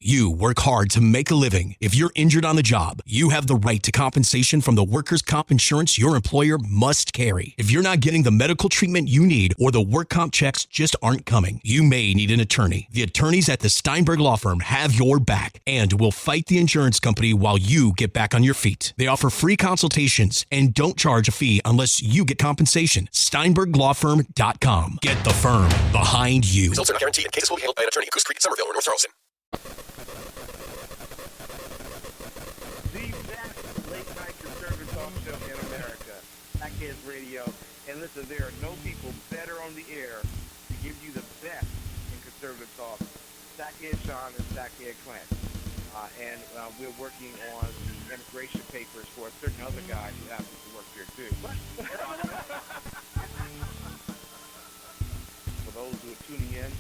You work hard to make a living. If you're injured on the job, you have the right to compensation from the workers' comp insurance your employer must carry. If you're not getting the medical treatment you need or the work comp checks just aren't coming, you may need an attorney. The attorneys at the Steinberg Law Firm have your back and will fight the insurance company while you get back on your feet. They offer free consultations and don't charge a fee unless you get compensation. SteinbergLawFirm.com. Get the firm behind you. Results are not guaranteed and cases will be handled by an attorney. Goose Creek, Somerville, or North Charleston. Radio, and listen, there are no people better on the air to give you the best in conservative talk. Sackhead Sean and Sackhead Clint. And we're working on the immigration papers for a certain other guy who happens to work here too. For those who are tuning in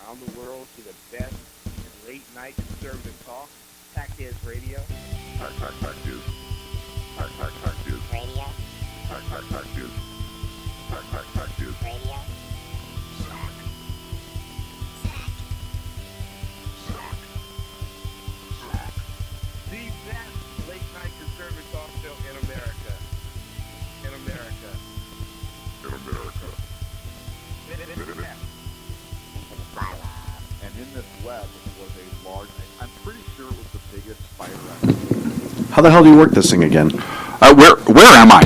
around the world to the best late night conservative talk, Sackhead Radio. Radio. Radio. The best late night conservative talk show in America. And in this web was a large, I'm pretty sure it was the biggest spider. How the hell do you work this thing again? Where am I?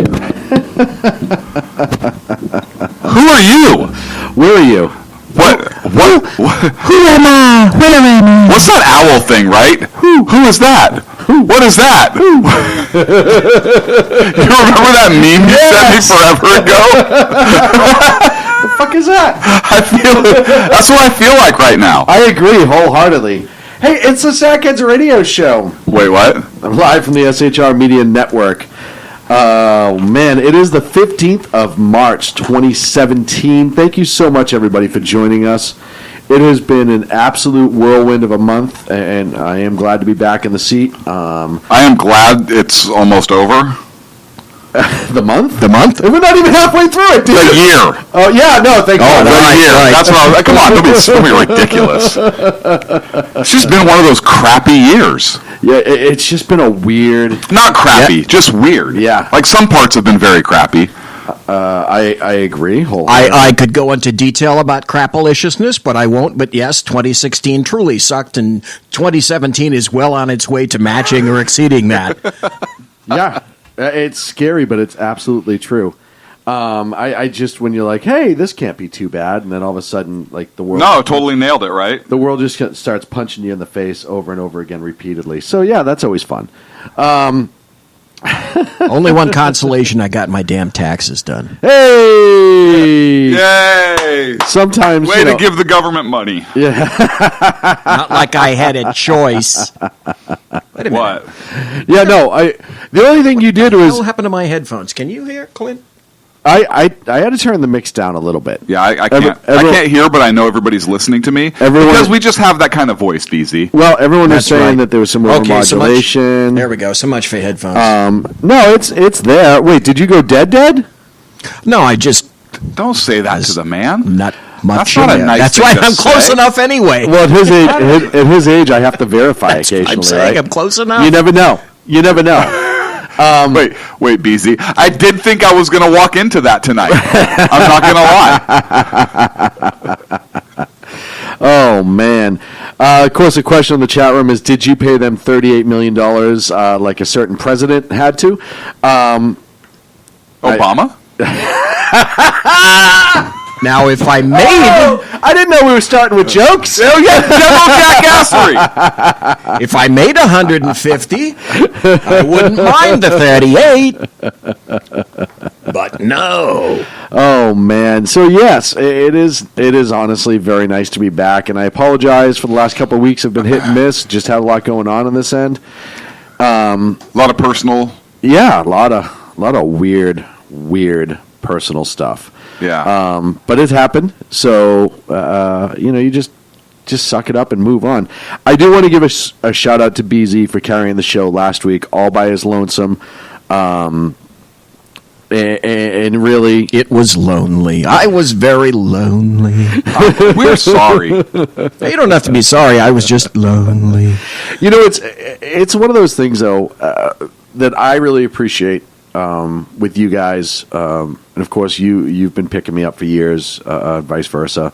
Who are you? Where are you? What? Who am I? Where am I? What's that owl thing, right? Who is that? What is that? You remember that meme you sent me forever ago? The fuck is that? That's what I feel like right now. I agree wholeheartedly. Hey, it's the Sackheads Radio Show. Wait, what? I'm live from the SHR Media Network. Oh, man, it is the 15th of March, 2017. Thank you so much, everybody, for joining us. It has been an absolute whirlwind of a month, and I am glad to be back in the seat. I am glad it's almost over. The month? The month? We're not even halfway through it, dude. The year. Oh, yeah, no, thank God. The year. Right. That's what I was like. Come on, don't be ridiculous. It's just been one of those crappy years. Yeah, it's just been a weird... Not crappy, just weird. Yeah. Like some parts have been very crappy. I agree. I could go into detail about crapaliciousness, but I won't. But yes, 2016 truly sucked, and 2017 is well on its way to matching or exceeding that. Yeah. It's scary, but it's absolutely true. I just, when you're like, hey, this can't be too bad, and then all of a sudden, like, the world... No, totally nailed it, right? The world just starts punching you in the face over and over again repeatedly. So, yeah, that's always fun. Only one consolation, I got my damn taxes done. Hey! Yay! Sometimes, Way to give the government money. Yeah. Not like I had a choice. Wait a minute. What? Yeah, no, the only thing you did was... What happened to my headphones? Can you hear, Clint? I had to turn the mix down a little bit. Yeah, I can't. I can't hear, but I know everybody's listening to me because we just have that kind of voice, DZ. Well, everyone was saying right. that there was some overmodulation. There we go. So much for headphones. No, it's there. Wait, did you go dead? No, I just Don't say that to the man. not much. That's not a nice That's thing why to I'm close say. enough anyway. Well, at his age, I have to verify occasionally. I'm saying right? I'm close enough. You never know. Wait, BZ. I did think I was going to walk into that tonight. I'm not going to lie. Oh, man. Of course, the question in the chat room is, did you pay them $38 million like a certain president had to? Obama? Now, if I made... I didn't know we were starting with jokes. Oh, yeah, General Jackassery. If I made 150, I wouldn't mind the 38. But no. Oh, man. So, yes, it is honestly very nice to be back, and I apologize for the last couple of weeks have been hit and miss. Just had a lot going on this end. A lot of personal... Yeah, a lot of weird personal stuff. Yeah. But it happened, so you just suck it up and move on. I do want to give a shout out to BZ for carrying the show last week all by his lonesome. and really, It was lonely. I was very lonely. We're sorry. You don't have to be sorry. I was just lonely. it's one of those things though that I really appreciate with you guys, and of course you've been picking me up for years, vice versa.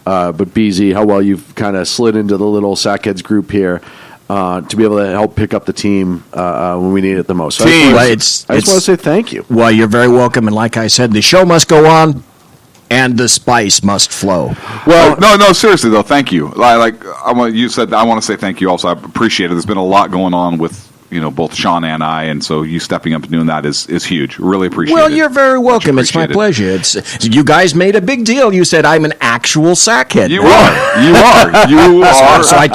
But BZ, how well you've kind of slid into the little Sackheads group here. To be able to help pick up the team when we need it the most. So I just want to say thank you. Well, you're very welcome. And like I said, the show must go on and the spice must flow. Well, no, seriously though, thank you. You said I want to say thank you also. I appreciate it. There's been a lot going on with both Sean and I, and so you stepping up and doing that is huge. Really appreciate it. Well, you're very welcome. It's my pleasure. You guys made a big deal. You said I'm an actual sackhead. You are. So I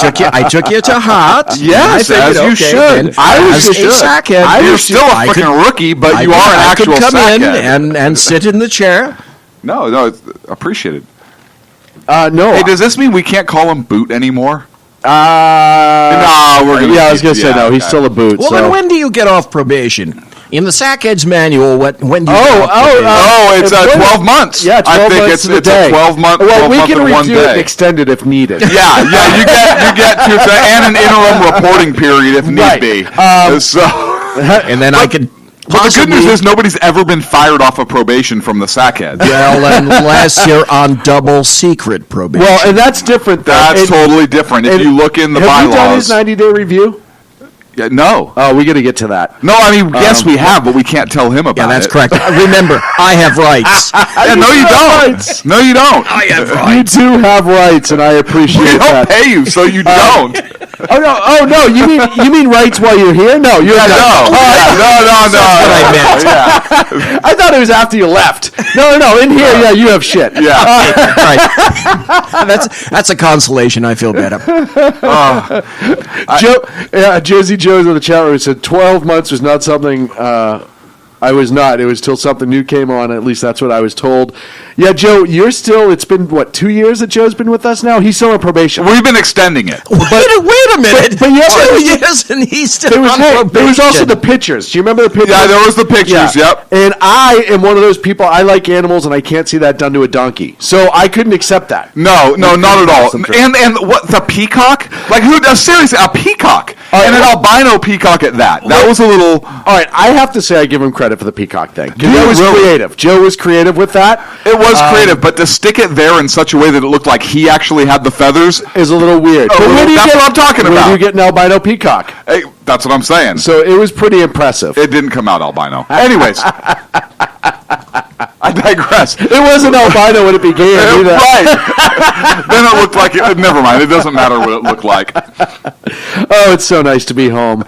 took you to heart. Yes, as you should. I was a sackhead. You're still a freaking rookie, but you are an actual sackhead. I could come in and sit in the chair. No, it's appreciated. No. Hey, does this mean we can't call him Boot anymore? No, we're gonna. Yeah, I was going to say no. He's still a boot. Well, so. then when do you get off probation? In the Sackheads manual, when do you it's 12 months. Yeah, 12 I think months it's a day. 12 month. Well, we can review it and day. extend it if needed. Yeah, you get to and an interim reporting period if need be. And then I could. But the good news is nobody's ever been fired off of probation from the Sackheads. Well, unless you're on double secret probation. Well, and that's different. That's totally different. If you look in the bylaws. Have we done his 90-day review? Yeah, no. Oh, we got to get to that. No, I mean, yes, we have, but we can't tell him about it. Yeah, that's correct. Remember, I have rights. No, you don't. Rights. No, you don't. I have rights. You do have rights, and I appreciate We don't that. pay you, so you don't. Oh no! You mean rights while you're here? No, you're No. That's what I meant. Yeah. I thought it was after you left. No. In here, yeah, you have shit. Yeah. Right. That's a consolation. I feel better. Jersey Joe's in the chat room said 12 months was not something I was not. It was till something new came on. At least that's what I was told. Yeah, Joe, you're still. It's been 2 years that Joe's been with us now. He's still on probation. We've been extending it. Wait a minute. But yeah, 2 years and he's still on probation. There was also the pictures. Do you remember the pictures? Yeah, there was the pictures. Yeah. Yep. And I am one of those people. I like animals, and I can't see that done to a donkey. So I couldn't accept that. No, not at all. And what, the peacock? Like who? Seriously, a peacock and an albino peacock at that. That was a little. All right, I have to say I give him credit for the peacock thing. Joe was creative. Joe was creative with that. It was creative, but to stick it there in such a way that it looked like he actually had the feathers is a little weird. That's what I'm talking about. Where do you get an albino peacock? Hey, that's what I'm saying. So it was pretty impressive. It didn't come out albino. Anyways, I digress. It wasn't albino when it began either. Right. Then it looked like it. Never mind. It doesn't matter what it looked like. Oh, it's so nice to be home.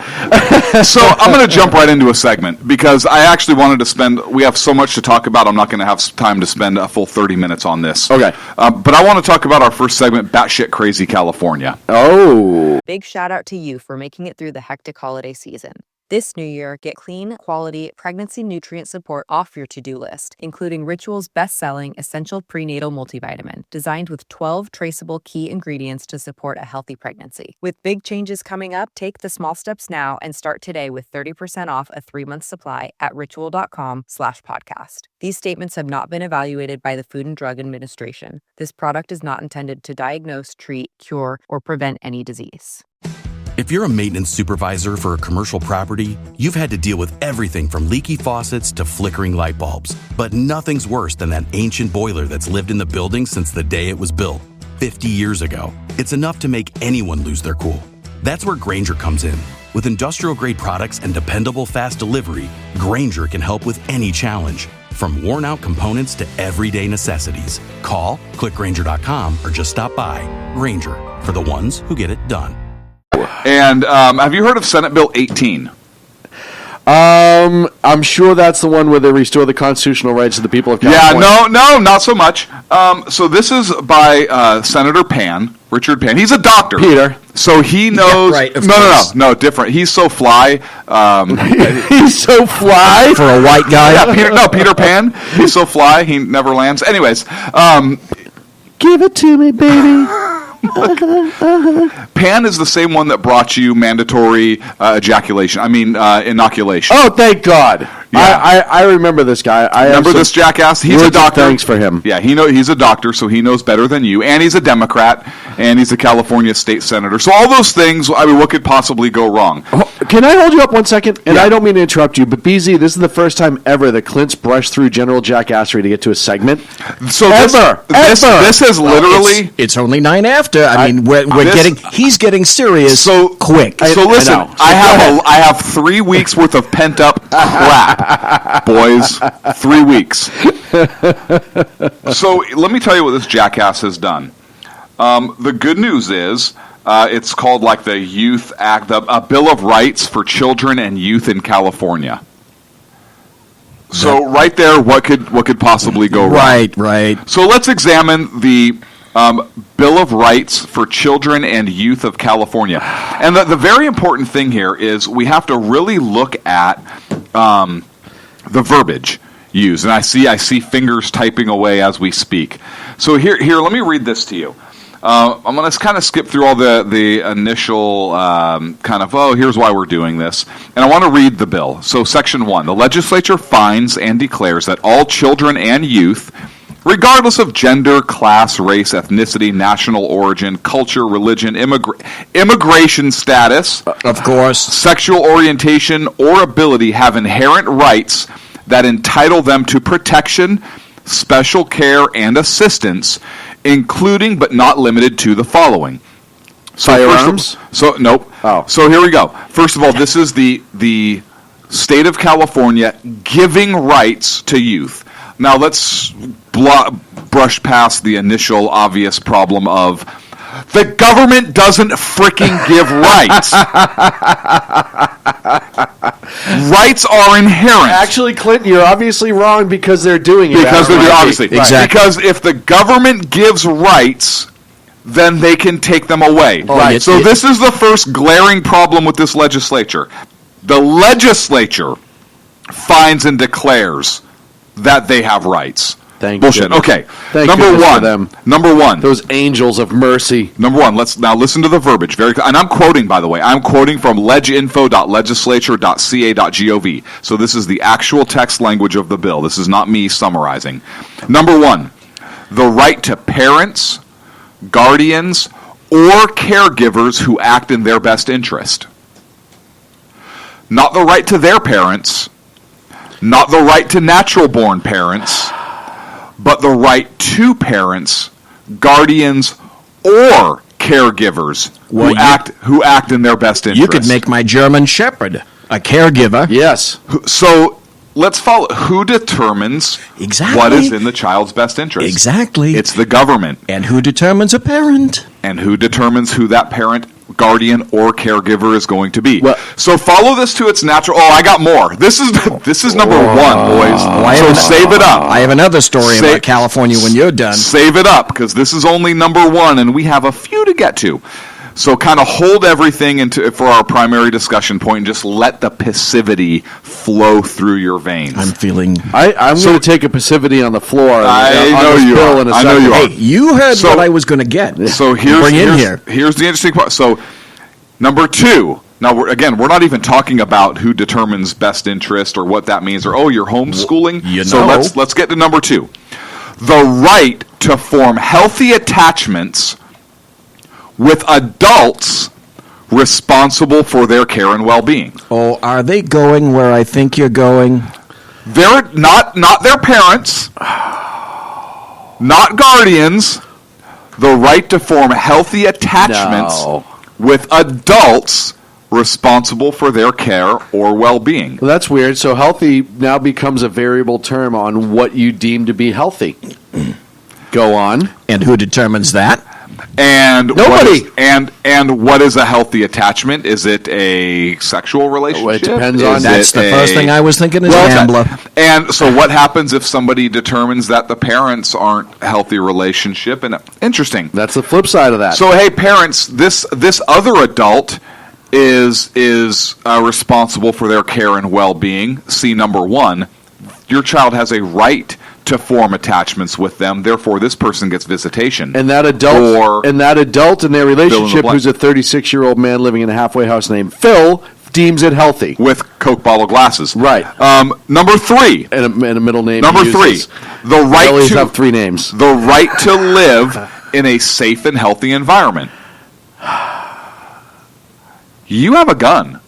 So I'm going to jump right into a segment because I actually wanted to spend. We have so much to talk about. I'm not going to have time to spend a full 30 minutes on this. Okay. But I want to talk about our first segment, Batshit Crazy California. Oh. Big shout out to you for making it through the hectic holiday season. This new year, get clean, quality, pregnancy nutrient support off your to-do list, including Ritual's best-selling Essential Prenatal Multivitamin, designed with 12 traceable key ingredients to support a healthy pregnancy. With big changes coming up, take the small steps now and start today with 30% off a 3-month supply at ritual.com/podcast. These statements have not been evaluated by the Food and Drug Administration. This product is not intended to diagnose, treat, cure, or prevent any disease. If you're a maintenance supervisor for a commercial property, you've had to deal with everything from leaky faucets to flickering light bulbs. But nothing's worse than that ancient boiler that's lived in the building since the day it was built, 50 years ago. It's enough to make anyone lose their cool. That's where Grainger comes in. With industrial-grade products and dependable fast delivery, Grainger can help with any challenge. From worn-out components to everyday necessities. Call, click Grainger.com, or just stop by. Grainger, for the ones who get it done. And have you heard of Senate Bill 18? I'm sure that's the one where they restore the constitutional rights of the people of California. Yeah, no, not so much. So this is by Senator Pan, Richard Pan. He's a doctor. Peter. So he knows. Yeah, right, of no, course. no, different. He's so fly. He's so fly. For a white guy. Yeah, Peter Pan. He's so fly. He never lands. Anyways, Give it to me, baby. Pan is the same one that brought you mandatory inoculation. Oh, thank God. Yeah. I remember this guy. Remember this jackass? He's a words of doctor. thanks for him. Yeah, he's a doctor, so he knows better than you. And he's a Democrat, and he's a California state senator. So all those things, I mean, what could possibly go wrong? Can I hold you up 1 second? And Yeah. I don't mean to interrupt you, but BZ, this is the first time ever that Clint's brushed through General jackassery to get to a segment. So Ever. this has literally... It's only 9 after. I mean, he's getting serious So quick. So listen, know. I have 3 weeks worth of pent up crap, boys. 3 weeks. So let me tell you what this jackass has done. The good news is it's called like the Youth Act, a Bill of Rights for Children and Youth in California. So right there, what could possibly go wrong? Right. So let's examine the Bill of Rights for Children and Youth of California. And the very important thing here is we have to really look at the verbiage used. And I see fingers typing away as we speak. So here, let me read this to you. I'm going to kind of skip through all the initial here's why we're doing this. And I want to read the bill. So Section 1, the legislature finds and declares that all children and youth, regardless of gender, class, race, ethnicity, national origin, culture, religion, immigration status, Of course. sexual orientation, or ability, have inherent rights that entitle them to protection, special care, and assistance, including but not limited to the following. So Firearms? Nope. Oh. So here we go. First of all, this is the state of California giving rights to youth. Now let's brush past the initial obvious problem of the government doesn't freaking give rights. Rights are inherent. Actually, Clinton, you're obviously wrong because they're doing it. Because they're Right. obviously Exactly. because if the government gives rights, then they can take them away. Right. So this is the first glaring problem with this legislature. The legislature finds and declares that they have rights. Thank Bullshit. goodness. Okay. Thank Number goodness for one. them. Number one. Those angels of mercy. Number one, let's now listen to the verbiage. And I'm quoting, by the way. I'm quoting from leginfo.legislature.ca.gov. So this is the actual text language of the bill. This is not me summarizing. Number one, the right to parents, guardians, or caregivers who act in their best interest. Not the right to their parents, not the right to natural-born parents, but the right to parents, guardians, or caregivers who act in their best interest. You could make my German Shepherd a caregiver. Yes. So let's follow. Who determines Exactly. what is in the child's best interest? Exactly. It's the government. And who determines a parent? And who determines who that parent, guardian, or caregiver is going to be? Well- So follow this to its natural. Oh, I got more. This is number one, boys. So save it up. I have another story about California when you're done. Save it up, because this is only number one, and we have a few to get to. So kind of hold everything for our primary discussion point and just let the passivity flow through your veins. I'm feeling... I'm going to take a passivity on the floor. I on know this you bill are. in a I know second. you are. Hey, you heard So- what I was going to get. So here's the interesting part. So number two. Now we're not even talking about who determines best interest or what that means, or you're homeschooling. You So know. let's get to number two. The right to form healthy attachments with adults responsible for their care and well-being. Oh, are they going where I think you're going? They're not their parents, not guardians. The right to form healthy attachments No. with adults responsible for their care or well-being. Well, that's weird. So healthy now becomes a variable term on what you deem to be healthy. Go on. And who determines that? And Nobody. What is a healthy attachment? Is it a sexual relationship? It depends Is on- That's it the first thing I was thinking is Well, Ambler. And so what happens if somebody determines that the parents aren't a healthy relationship? And interesting. That's the flip side of that. So hey, parents, this other adult is responsible for their care and well-being. See number one, your child has a right to form attachments with them. Therefore, this person gets visitation. And that adult in their relationship, blank. who's a 36-year-old man living in a halfway house named Phil, deems it healthy. With Coke bottle glasses. Right. Number 3. And a middle name. Number he 3. uses. The They right always to have 3 names. the right to live in a safe and healthy environment. You have a gun.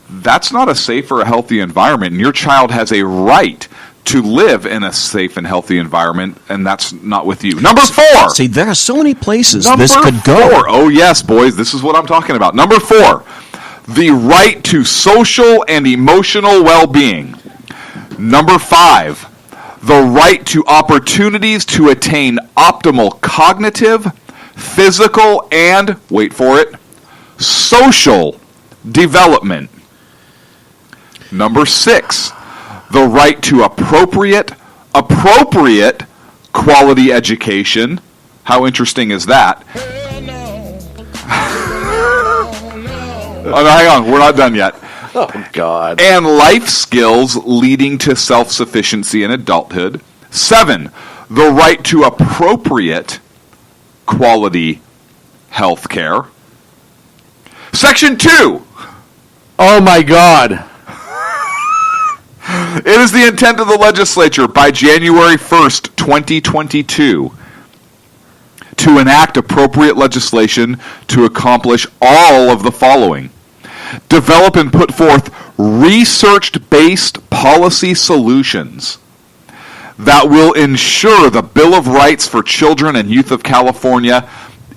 That's not a safe or a healthy environment, and your child has a right to live in a safe and healthy environment, and that's not with you. Number 4. See, there are so many places Number this could go. 4. Oh, yes, boys, this is what I'm talking about. Number 4, the right to social and emotional well-being. Number 5, the right to opportunities to attain optimal cognitive, physical, and, wait for it, social development. Number 6, the right to appropriate quality education. How interesting is that? Oh, no, hang on, we're not done yet. Oh, God. And life skills leading to self-sufficiency in adulthood. 7, the right to appropriate quality health care. Section 2. Oh, my God. It is the intent of the legislature by January 1st, 2022, to enact appropriate legislation to accomplish all of the following. Develop and put forth research-based policy solutions that will ensure the Bill of Rights for Children and Youth of California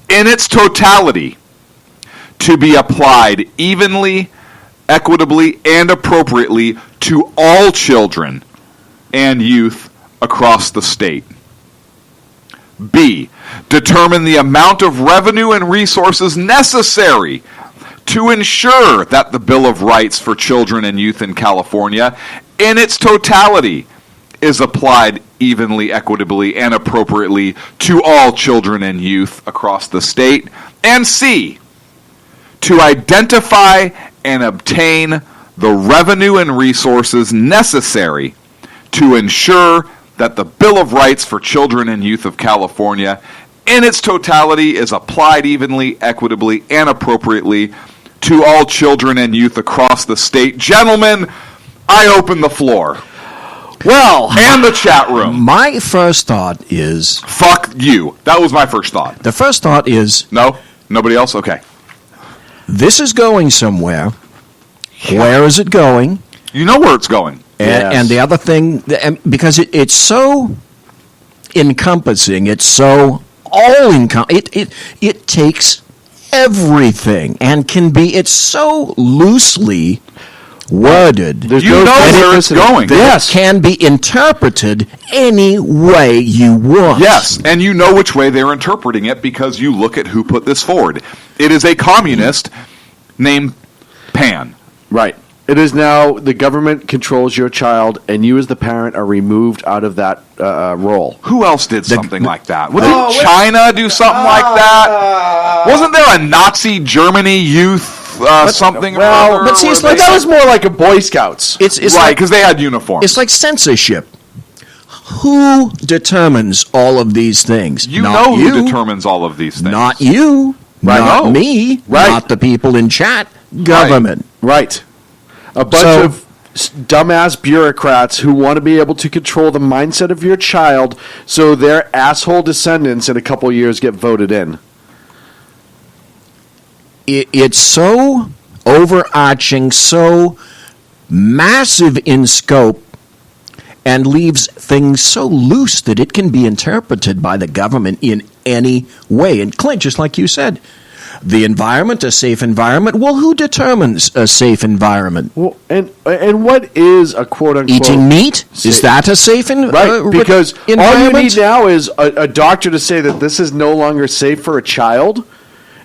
in its totality to be applied evenly, equitably, and appropriately to all children and youth across the state. B, determine the amount of revenue and resources necessary to ensure that the Bill of Rights for Children and Youth in California in its totality is applied evenly, equitably, and appropriately to all children and youth across the state. And C, to identify and obtain the revenue and resources necessary to ensure that the Bill of Rights for Children and Youth of California in its totality is applied evenly, equitably, and appropriately to all children and youth across the state. Gentlemen, I open the floor. Well, And the chat room. my first thought is... Fuck you. That was my first thought. The first thought is, No? Nobody else? Okay. this is going somewhere. Where is it going? You know where it's going. Yes. And the other thing, because it's so encompassing, it's so it takes everything and it's so loosely worded. There's You know where it's going. that Yes. it can be interpreted any way you want. Yes, and you know which way they're interpreting it because you look at who put this forward. It is a communist named Pan. Right. It is now the government controls your child, and you as the parent are removed out of that role. Who else did something like that? Did China do something like that? Wasn't there a Nazi Germany youth something? Well, or other but see, it's where like they- That was more like a Boy Scouts. It's right, like because they had uniforms. it's like censorship. Who determines all of these things? you Not know you. who determines all of these things. Not you. Right. Not No. me. Right. Not the people in chat. Government. Right. A bunch So- of dumbass bureaucrats who want to be able to control the mindset of your child so their asshole descendants in a couple years get voted in. It's so overarching, so massive in scope, and leaves things so loose that it can be interpreted by the government in any way. And Clint, just like you said, the environment, a safe environment. Well, who determines a safe environment? Well, and what is a quote unquote Eating meat? Is safe- that a safe Right, because all you environment? need now is a doctor to say that this is no longer safe for a child,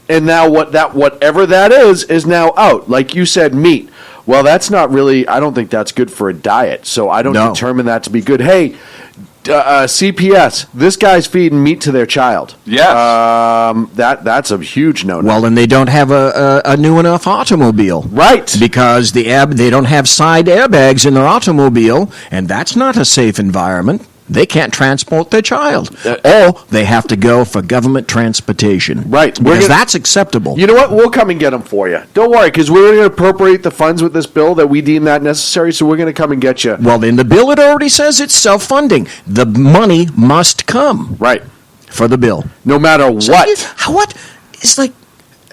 and now whatever that is now out. Like you said, meat. Well, that's not really. I don't think that's good for a diet, so I don't No. determine that to be good. Hey, CPS, this guy's feeding meat to their child. Yes. That's a huge no-no. Well, then they don't have a new enough automobile. Right. Because they don't have side airbags in their automobile, and that's not a safe environment. they can't transport their child, or they have to go for government transportation. Right. Because that's acceptable. You know what? We'll come and get them for you. Don't worry, because we're going to appropriate the funds with this bill that we deem that necessary, so we're going to come and get you. Well, in the bill, it already says it's self-funding. The money must come Right. for the bill. No matter what. What? It's like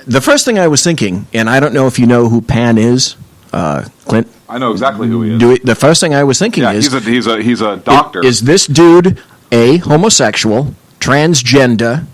the first thing I was thinking, and I don't know if you know who Pan is, Clint. I know exactly who he is. The first thing I was thinking Yeah, is, he's a doctor. Is this dude a homosexual, transgender?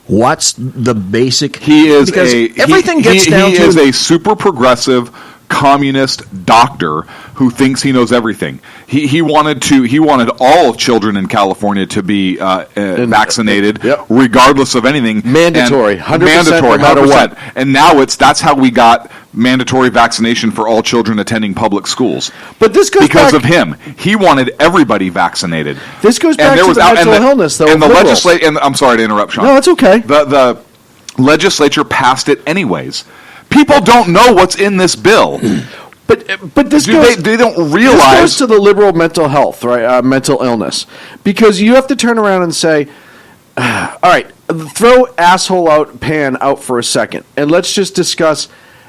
What's the basic? He is because everything he gets down to is a super progressive communist doctor who thinks he knows everything. He wanted all children in California to be vaccinated, Yep. regardless of anything. Mandatory, 100% mandatory, no matter 100%. what. And now that's how we got mandatory vaccination for all children attending public schools. But this goes because back, of him. He wanted everybody vaccinated. This goes back to the mental illness, though. And the of liberals. legislature. And I'm sorry to interrupt, Sean. No, it's okay. The legislature passed it anyways. People don't know what's in this bill. But this goes. They don't This realize. goes to the liberal mental health, right? Mental illness, because you have to turn around and say, "All right, throw asshole out Pan out for a second, and let's just discuss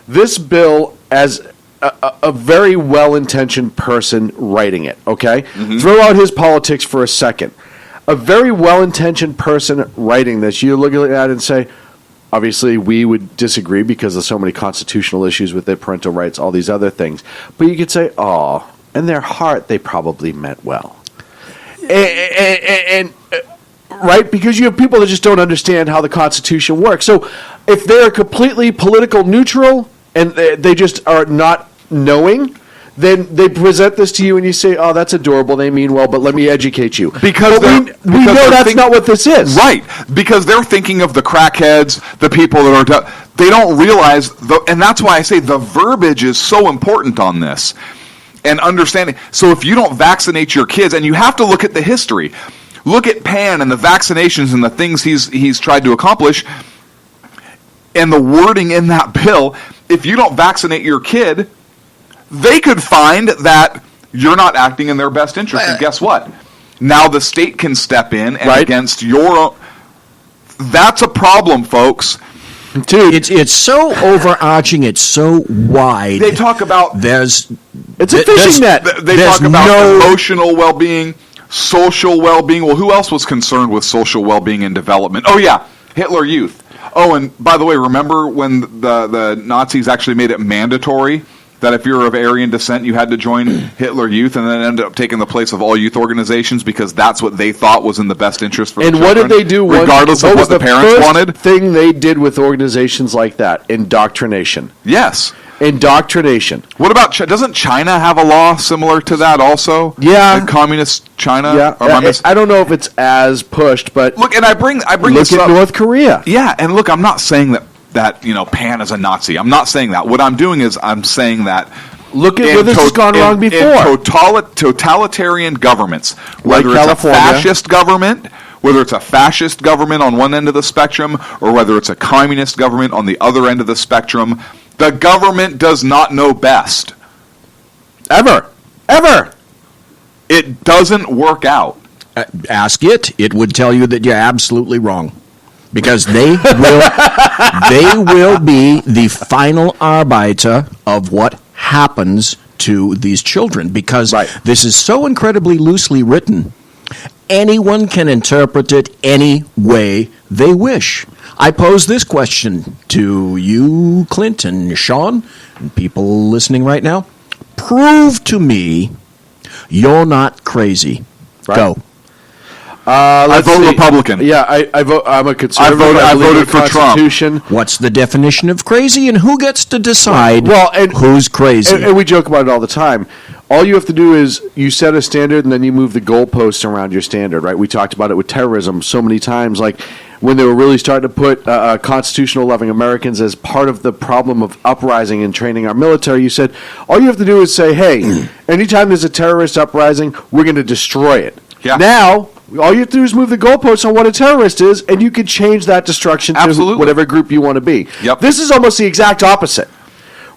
this bill as a very well-intentioned person writing it." Okay, throw out his politics for a second. A very well-intentioned person writing this, you look at it and say, obviously, we would disagree because of so many constitutional issues with it, parental rights, all these other things. But you could say, oh, in their heart, they probably meant well. And right? Because you have people that just don't understand how the Constitution works. So if they're completely political neutral and they just are not knowing, then they present this to you and you say, oh, that's adorable, they mean well, but let me educate you. Because we know that's not what this is. Right. Because they're thinking of the crackheads, the people that are... They don't realize... And that's why I say the verbiage is so important on this. And understanding... So if you don't vaccinate your kids, and you have to look at the history. Look at Pan and the vaccinations and the things he's tried to accomplish. And the wording in that bill, if you don't vaccinate your kid... They could find that you're not acting in their best interest. And guess what? Now the state can step in and against your own... That's a problem, folks. Dude, it's so overarching. It's so wide. They talk about... it's a fishing net. They talk about emotional well-being, social well-being. Well, who else was concerned with social well-being and development? Oh, yeah, Hitler Youth. Oh, and by the way, remember when the Nazis actually made it mandatory that if you're of Aryan descent, you had to join Hitler Youth, and then ended up taking the place of all youth organizations because that's what they thought was in the best interest for the children. And what did they do? Regardless of what the parents wanted? Thing they did with organizations like that, indoctrination. Yes. Indoctrination. What about doesn't China have a law similar to that also? Yeah. Like communist China? Yeah. I don't know if it's as pushed, but look, and I bring look this at up. North Korea. Yeah, and look, I'm not saying that Pan is a Nazi. I'm not saying that. What I'm doing is I'm saying that look at where this has gone wrong before. In totalitarian governments, whether like it's a fascist government, whether it's a fascist government on one end of the spectrum, or whether it's a communist government on the other end of the spectrum, the government does not know best. Ever. It doesn't work out. Ask it. It would tell you that you're absolutely wrong. Because they will be the final arbiter of what happens to these children. Because this is so incredibly loosely written, anyone can interpret it any way they wish. I pose this question to you, Clint and Sean, and people listening right now. Prove to me you're not crazy. Right. Go. I vote Republican. Yeah, I vote. I'm a conservative. I voted for Constitution. Trump. What's the definition of crazy, and who gets to decide who's crazy? And we joke about it all the time. All you have to do is you set a standard, and then you move the goalposts around your standard, right? We talked about it with terrorism so many times. Like when they were really starting to put constitutional loving Americans as part of the problem of uprising and training our military, you said, all you have to do is say, hey, anytime there's a terrorist uprising, we're going to destroy it. Yeah. Now, all you have to do is move the goalposts on what a terrorist is, and you can change that destruction to whatever group you want to be. Yep. This is almost the exact opposite,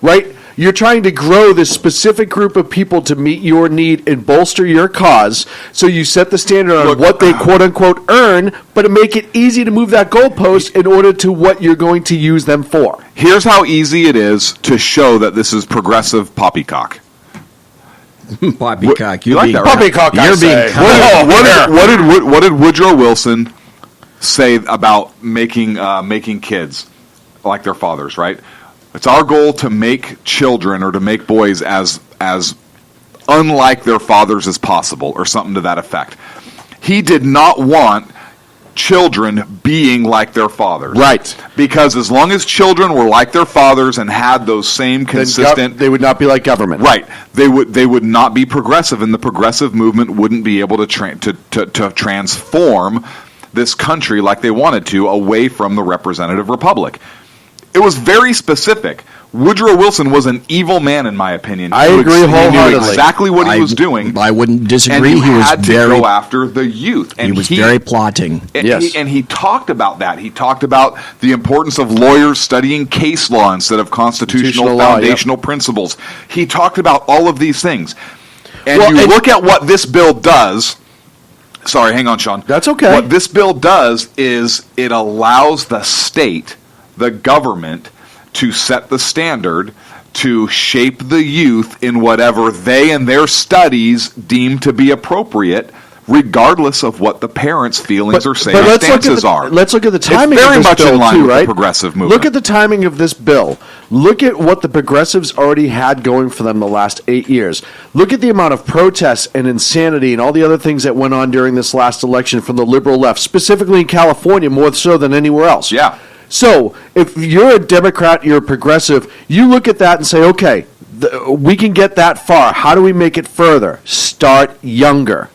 right? You're trying to grow this specific group of people to meet your need and bolster your cause. So you set the standard on what they quote unquote earn, but to make it easy to move that goalpost in order to what you're going to use them for. Here's how easy it is to show that this is progressive poppycock. Poppycock. You like that, right? Poppycock, I You're say. being What did Woodrow Wilson say about making kids like their fathers? Right. It's our goal to make children or to make boys as unlike their fathers as possible, or something to that effect. He did not want children being like their fathers. Right. Because as long as children were like their fathers and had those same consistent... They would not be like government. Right. They would not be progressive, and the progressive movement wouldn't be able to transform this country like they wanted to away from the representative republic. It was very specific. Woodrow Wilson was an evil man, in my opinion. I agree wholeheartedly. He knew exactly what he was doing. I wouldn't disagree. And he was had to very go after the youth. And he was very plotting. And Yes. he talked about that. He talked about the importance of lawyers studying case law instead of constitutional law, foundational principles. He talked about all of these things. And Well, you and- look at what this bill does. Sorry, hang on, Sean. That's okay. What this bill does is it allows the state, the government, to set the standard, to shape the youth in whatever they and their studies deem to be appropriate, regardless of what the parents' feelings or say or stances are. Let's look at the timing It's very of this much bill, in line too, with right? the progressive movement. Look at the timing of this bill. Look at what the progressives already had going for them the last 8 years. Look at the amount of protests and insanity and all the other things that went on during this last election from the liberal left, specifically in California, more so than anywhere else. Yeah. So, if you're a Democrat, you're a progressive, you look at that and say, okay, we can get that far. How do we make it further? Start younger.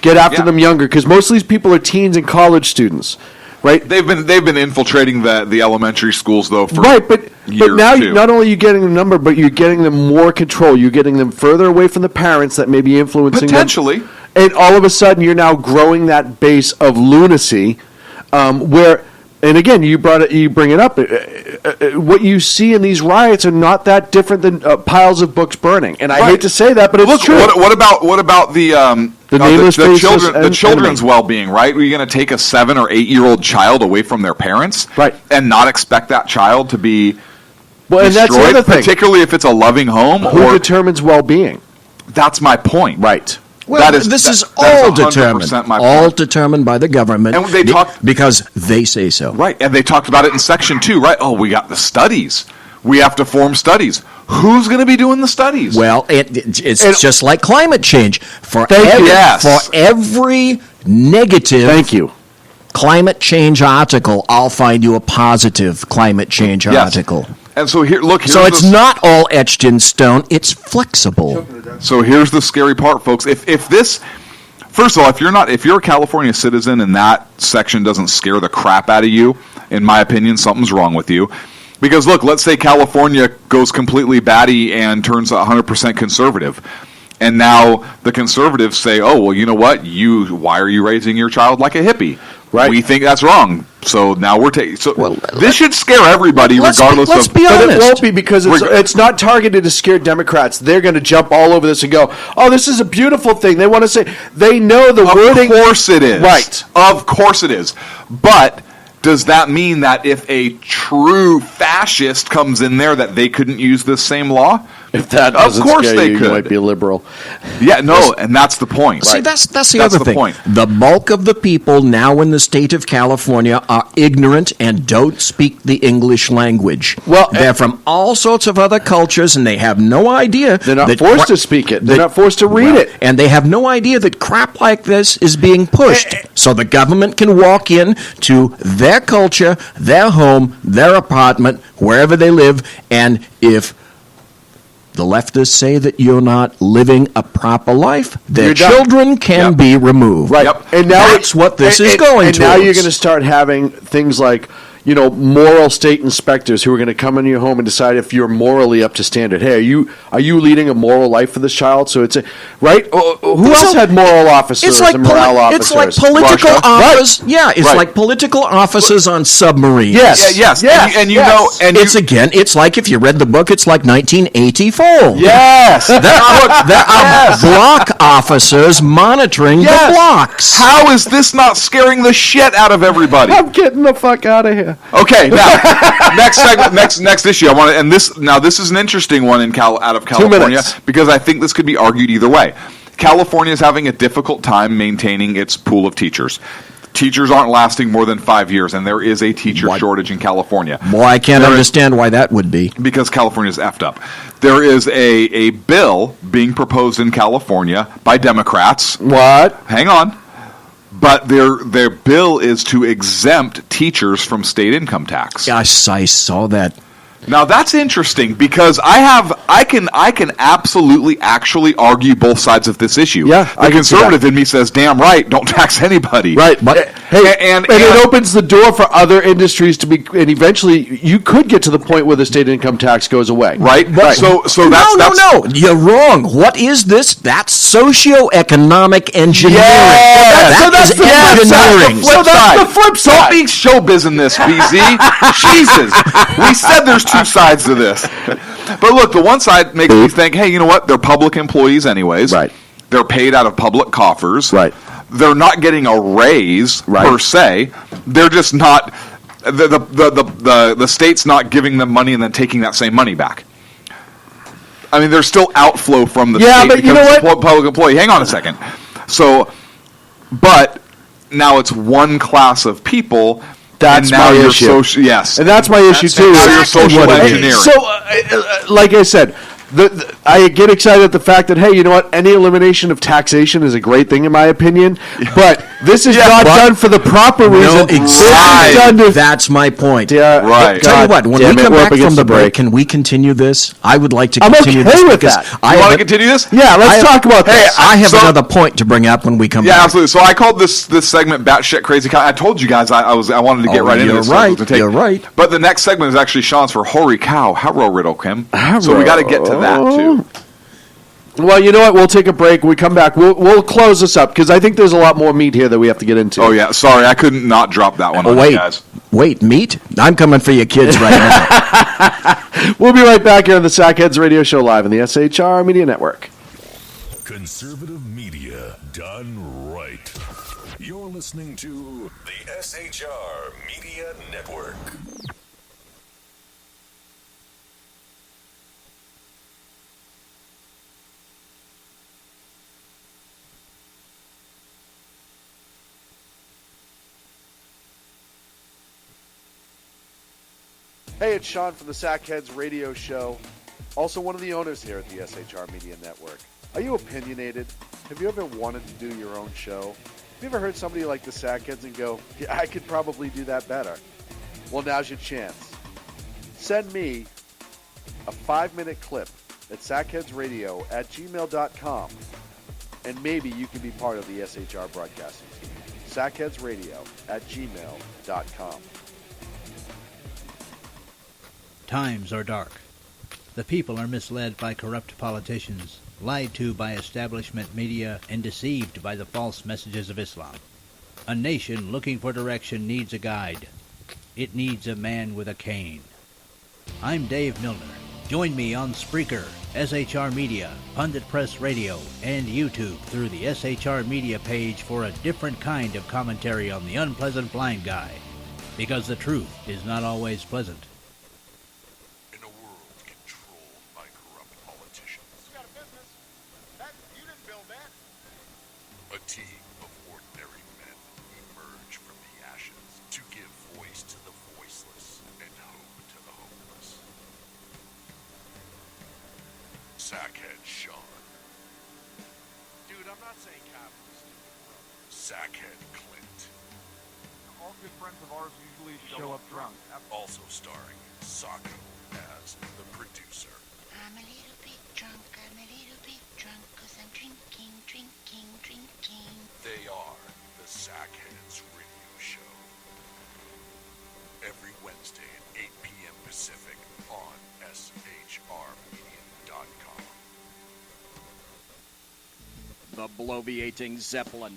Get after Yeah. them younger, because most of these people are teens and college students, right? They've been infiltrating the elementary schools though for Right, but years now too. not only are you getting the number, but you're getting them more control. You're getting them further away from the parents that may be influencing Potentially. them. And all of a sudden, you're now growing that base of lunacy, where. And again, you bring it up. What you see in these riots are not that different than piles of books burning. And I Right. hate to say that, but it's Look, true. what about the nameless, faceless children's enemy. well-being? Right? Are you going to take a 7 or 8-year-old child away from their parents, Right. and not expect that child to be Well, and that's the destroyed, other thing. particularly if it's a loving home? Who Or determines well-being? that's my point. Right. Well, That is- this that- is that is all 100% determined. my All point. determined by the government. And they talk- because they say so. Right, and they talked about it in Section 2, right? Oh, we got the studies. We have to form studies. Who's going to be doing the studies? Well, it's And- just like climate change. For Thank you. every, Yes. for every negative Thank you. climate change article, I'll find you a positive climate change Yes. article. And so here, look. So here's it's the- not all etched in stone. It's flexible. So here's the scary part, folks. If this, first of all, if you're a California citizen and that section doesn't scare the crap out of you, in my opinion, something's wrong with you. Because look, let's say California goes completely batty and turns 100% conservative. And now the conservatives say, "Oh, well, you know what? Why are you raising your child like a hippie? Right. We think that's wrong. So now we're taking. So Well, this should scare everybody, let's regardless let's of. be But honest. it won't be, because it's not targeted to scare Democrats. They're going to jump all over this and go, "Oh, this is a beautiful thing." They want to say they know the wording. Of course it is. Right. Of course it is. But does that mean that if a true fascist comes in there that they couldn't use this same law? If that Of doesn't course scare they you, could. you might be a liberal. Yeah, no, and that's the point. See, Right. that's the That's other the thing. point. The bulk of the people now in the state of California are ignorant and don't speak the English language. Well, they're from all sorts of other cultures, and they have no idea. They're not that forced to speak it. They're not forced to read it. And they have no idea that crap like this is being pushed. So the government can walk in to their culture, their home, their apartment, wherever they live, and if the leftists say that you're not living a proper life, their You're done. children can Yep. be removed. Right. Yep. And now That's what this is going And now you're towards. going to start having things like, moral state inspectors who are going to come into your home and decide if you're morally up to standard. Hey, are you leading a moral life for this child? So right. Who else had moral officers and morale officers? It's like political Russia. office. Right. Yeah, it's Right. like political offices on submarines. Yes. Yes. Yes. And you Yes. know, and It's like if you read the book, it's like 1984. Yes. There are block officers monitoring the blocks. How is this not scaring the shit out of everybody? I'm getting the fuck out of here. Okay, now next segment, next issue. I want to, and this is an interesting one out of California minutes. because I think this could be argued either way. California is having a difficult time maintaining its pool of teachers. Teachers aren't lasting more than 5 years, and there is a teacher shortage in California. Well, I can't understand why that would be. Because California is effed up. There is a bill being proposed in California by Democrats. What? Hang on. But their bill is to exempt teachers from state income tax. Gosh, I saw that. Now that's interesting because I can absolutely actually argue both sides of this issue. Yeah, the I can see conservative that. in me says, "Damn right, don't tax anybody." Right. But Hey, and it opens the door for other industries to be, and eventually you could get to the point where the state income tax goes away. Right. So that's no, you're wrong. What is this? That's socioeconomic engineering. Yeah, That is engineering. So that's the flip side. Don't side. be showbiz in this, BZ. Jesus. We said there's two sides to this. But look, the one side makes me think, hey, you know what? They're public employees anyways. Right. They're paid out of public coffers. Right. They're not getting a raise Right. per se. They're just not the state's not giving them money and then taking that same money back. I mean, there's still outflow from the Yeah, state but you because know it's a what? public employee. Hang on a second. So, but now it's one class of people. That's and now my you're issue. Yes, And that's my issue too. Now you're exactly social what it is. engineering. So, like I said, I get excited at the fact that, hey, you know what? Any elimination of taxation is a great thing in my opinion. But this is not done for the proper reason. No, This is exactly. done to- That's my point. Yeah, Right. Tell you what, when we come we're up back from against the the break, can we continue this? I would like to I'm continue okay this with because that. I You want to have, continue this? Yeah, let's talk about Hey, this. I have So- another point to bring up when we come Yeah, back. absolutely. So I called this segment "Batshit Crazy." I told you guys I wanted to get Oh, right into you're this. right, To take- you're right. But the next segment is actually Sean's for "Holy Cow, Harrow Riddle, Kim." So we got to get to that too. Well, you know what? We'll take a break. When we come back, we'll close this up because I think there's a lot more meat here that we have to get into. Oh yeah, sorry, I couldn't not drop that one. Oh, on wait. you guys. Wait, meat? I'm coming for your kids right now. We'll be right back here on the Sackheads Radio Show live on the SHR Media Network. Conservative media done right. You're listening to the SHR Media Network. Hey, it's Sean from the Sackheads Radio Show, also one of the owners here at the SHR Media Network. Are you opinionated? Have you ever wanted to do your own show? Have you ever heard somebody like the Sackheads and go, yeah, I could probably do that better? Well, now's your chance. Send me a 5-minute clip at sackheadsradio@gmail.com, and maybe you can be part of the SHR broadcasting team. sackheadsradio@gmail.com. Times are dark. The people are misled by corrupt politicians, lied to by establishment media, and deceived by the false messages of Islam. A nation looking for direction needs a guide. It needs a man with a cane. I'm Dave Milner. Join me on Spreaker, SHR Media, Pundit Press Radio, and YouTube through the SHR Media page for a different kind of commentary on the unpleasant blind guy. Because the truth is not always pleasant. In a world controlled by corrupt politicians. You got a business. You didn't build that. A team of ordinary men emerge from the ashes to give voice to the voiceless and hope to the hopeless. Sackhead Sean. Dude, I'm not saying capitalist. Sackhead Clint. All good friends of ours usually show up drunk. Also starring Sako as the producer. I'm a little bit drunk, cause I'm drinking. They are the Sackheads Radio Show. Every the bloviating Zeppelin.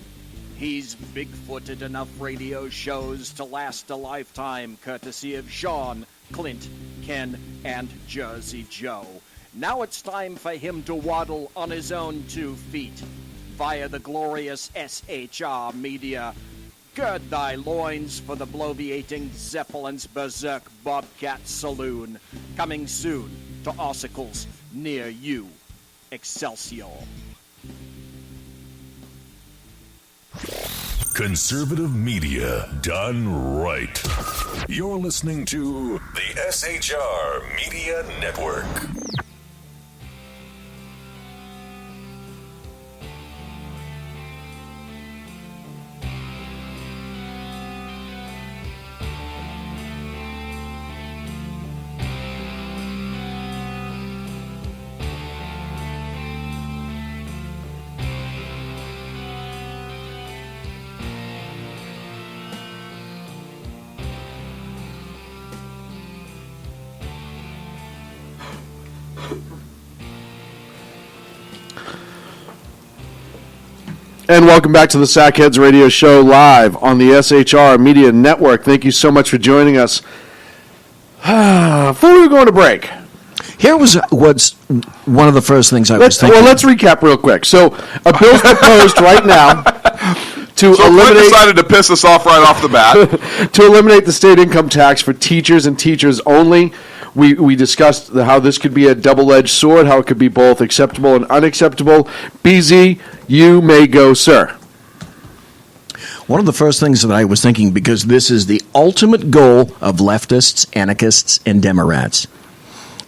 He's big-footed enough radio shows to last a lifetime, courtesy of Sean, Clint, Ken, and Jersey Joe. Now it's time for him to waddle on his own 2 feet via the glorious SHR Media. Gird thy loins for the bloviating Zeppelin's Berserk Bobcat Saloon. Coming soon to Ossicles near you. Excelsior. Conservative media done right. You're listening to the SHR Media Network. And welcome back to the Sackheads Radio Show live on the SHR Media Network. Thank you so much for joining us. Before we go to break, here was what's one of the first things I was thinking. Well, let's recap real quick. So, a bill's proposed right now to So eliminate. Clint decided to piss us off right off the bat. To eliminate the state income tax for teachers and teachers only. We discussed how this could be a double-edged sword, how it could be both acceptable and unacceptable. BZ, you may go, sir. One of the first things that I was thinking, because this is the ultimate goal of leftists, anarchists, and Democrats,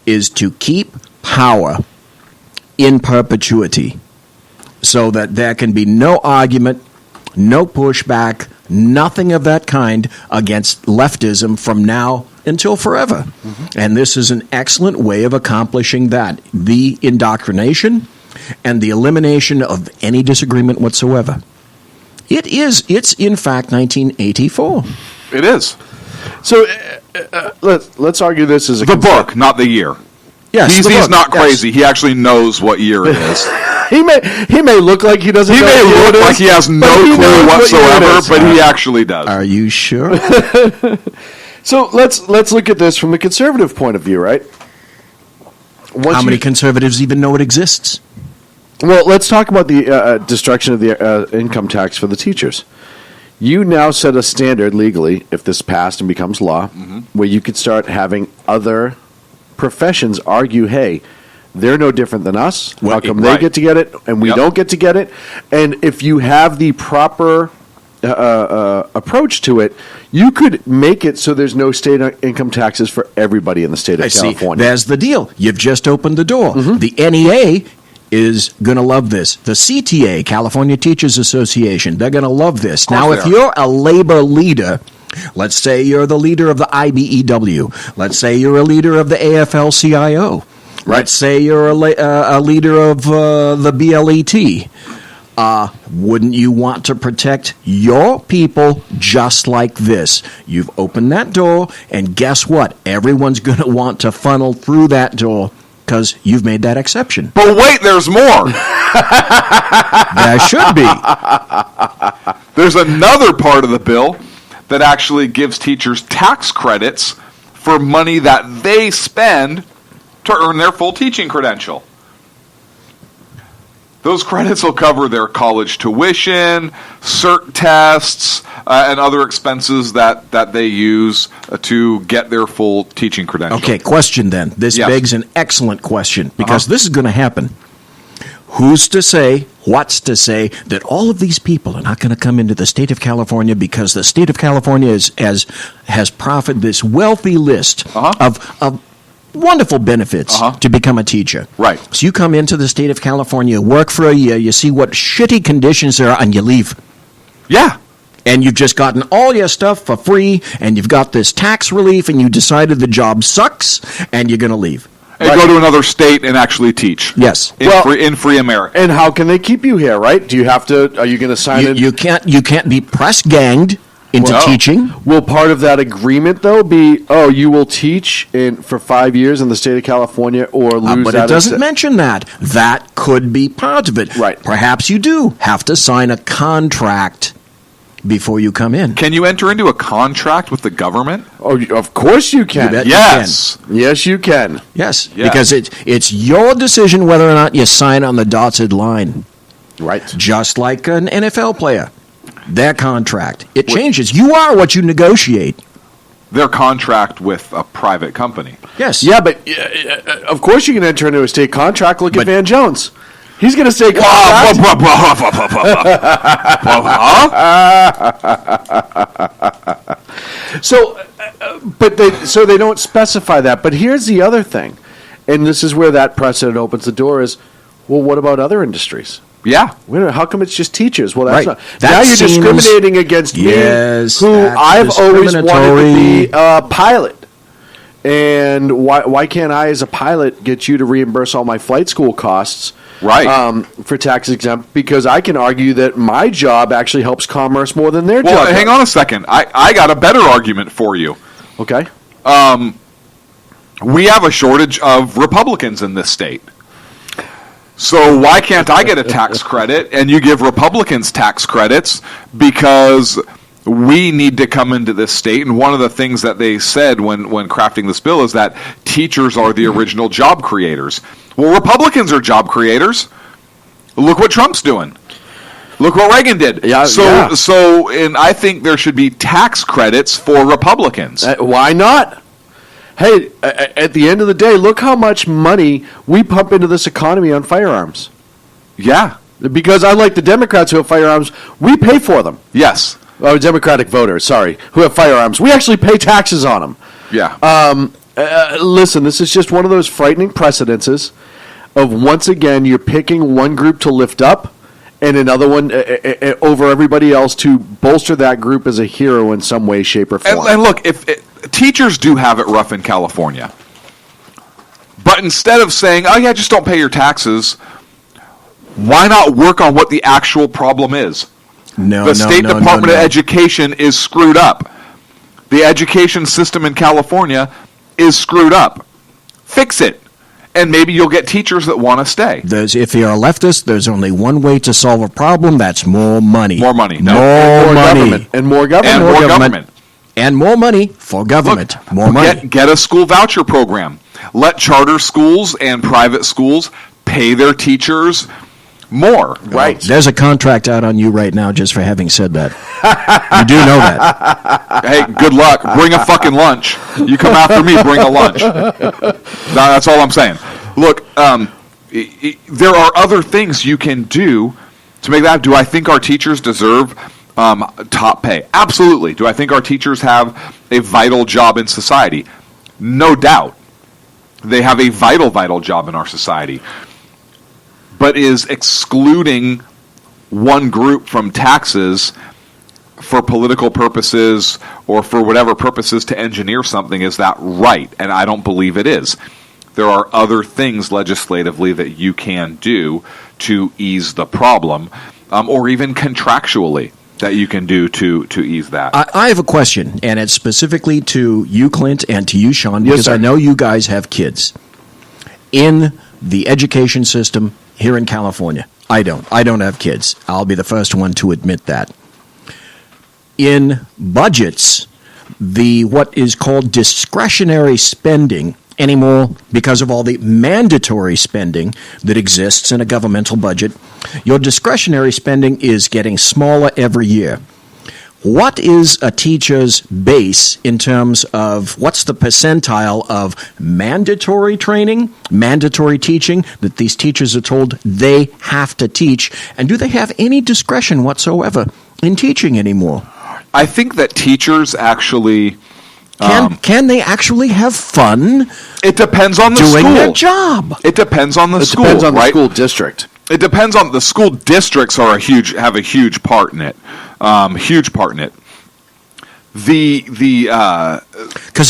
is to keep power in perpetuity so that there can be no argument, no pushback, nothing of that kind against leftism from now until forever. Mm-hmm. And this is an excellent way of accomplishing that. The indoctrination and the elimination of any disagreement whatsoever. It's in fact 1984. It is. So let's argue this as the book, not the year. Yes, he's not crazy. Yes. He actually knows what year it is. He may look like he doesn't. He know may look like he has no clue whatsoever, but he actually does. Are you sure? So let's look at this from a conservative point of view, right? How many conservatives even know it exists? Well, let's talk about the destruction of the income tax for the teachers. You now set a standard legally, if this passed and becomes law, where you could start having other professions argue, hey, they're no different than us. How come they get to get it and we don't get to get it? And if you have the proper approach to it, you could make it so there's no state income taxes for everybody in the state of California. There's the deal. You've just opened the door. Mm-hmm. The NEA is going to love this. The CTA, California Teachers Association, they're going to love this. Now, if you're a labor leader, let's say you're the leader of the IBEW, let's say you're a leader of the AFL-CIO, let's say you're a leader of the BLET, wouldn't you want to protect your people just like this? You've opened that door, and guess what? Everyone's going to want to funnel through that door because you've made that exception. But wait, there's more. There should be. There's another part of the bill that actually gives teachers tax credits for money that they spend to earn their full teaching credential. Those credits will cover their college tuition, cert tests, and other expenses that they use to get their full teaching credential. Okay, question then. This begs an excellent question, because this is going to happen. Who's to say, what's to say, that all of these people are not going to come into the state of California because the state of California has proffered this wealthy list of wonderful benefits to become a teacher. Right. So you come into the state of California, work for a year, you see what shitty conditions there are, and you leave. Yeah. And you've just gotten all your stuff for free, and you've got this tax relief, and you decided the job sucks, and you're going to leave. And go to another state and actually teach. Yes. In free America. And how can they keep you here, right? Do you have to, are you going to sign in? You can't be press ganged into teaching. Will part of that agreement, though, be, you will teach for 5 years in the state of California or lose But that? it doesn't mention that. That could be part of it. Right. Perhaps you do have to sign a contract before you come in. Can you enter into a contract with the government? Oh, of course you can. You bet. Yes. Yes, you can. Yes, Yeah. because it's your decision whether or not you sign on the dotted line. Right. Just like an NFL player. Their contract. It changes. You are what you negotiate. Their contract with a private company. Yes. Yeah, but of course you can enter into a state contract. Look at But- Van Jones. He's going to stay contract. So, so they don't specify that. But here's the other thing, and this is where that precedent opens the door: is, well, what about other industries? Yeah. Wait a minute, how come it's just teachers? Well, that's Right. not. That Now you're seems- discriminating against Yes, me, who that's I've always wanted to be discriminatory. a pilot. And why can't I, as a pilot, get you to reimburse all my flight school costs? Right. For tax exempt, because I can argue that my job actually helps commerce more than their Well, job. hang on a second. I got a better argument for you. Okay. We have a shortage of Republicans in this state. So why can't I get a tax credit and you give Republicans tax credits? Because we need to come into this state, and one of the things that they said when crafting this bill is that teachers are the original job creators. Well, Republicans are job creators. Look what Trump's doing. Look what Reagan did. Yeah, So, and I think there should be tax credits for Republicans. Why not? Hey, at the end of the day, look how much money we pump into this economy on firearms. Yeah. Because unlike the Democrats who have firearms, we pay for them. Yes. Oh, Democratic voters, sorry, who have firearms. We actually pay taxes on them. Yeah. Listen, this is just one of those frightening precedences of, once again, you're picking one group to lift up and another one over everybody else to bolster that group as a hero in some way, shape, or form. And look, if teachers do have it rough in California, but instead of saying, "Oh yeah, just don't pay your taxes," why not work on what the actual problem is? The State Department of Education is screwed up. The education system in California is screwed up. Fix it, and maybe you'll get teachers that want to stay. If you're a leftist, there's only one way to solve a problem. That's more money. More money. No. More money. Government. And more government. And more government. And more money for government. Look, more money. Get a school voucher program. Let charter schools and private schools pay their teachers more. Right. There's a contract out on you right now just for having said that. You do know that. Hey, good luck. Bring a fucking lunch. You come after me, bring a lunch. That's all I'm saying. Look, there are other things you can do to make that. Do I think our teachers deserve top pay? Absolutely. Do I think our teachers have a vital job in society? No doubt. They have a vital, vital job in our society. But is excluding one group from taxes for political purposes or for whatever purposes to engineer something, is that right? And I don't believe it is. There are other things legislatively that you can do to ease the problem, or even contractually that you can do to ease that. I have a question, and it's specifically to you, Clint, and to you, Sean, because sir. I know you guys have kids. In the education system here in California, I don't have kids. I'll be the first one to admit that. In budgets, what is called discretionary spending anymore, because of all the mandatory spending that exists in a governmental budget, your discretionary spending is getting smaller every year. What is a teacher's base in terms of what's the percentile of mandatory training, mandatory teaching that these teachers are told they have to teach? And do they have any discretion whatsoever in teaching anymore? I think that teachers actually... Can they actually have fun? It depends on the doing school. their job. It depends on the It school. depends on the right? school district. It depends on the school districts have a huge part in it. Huge part in it. Because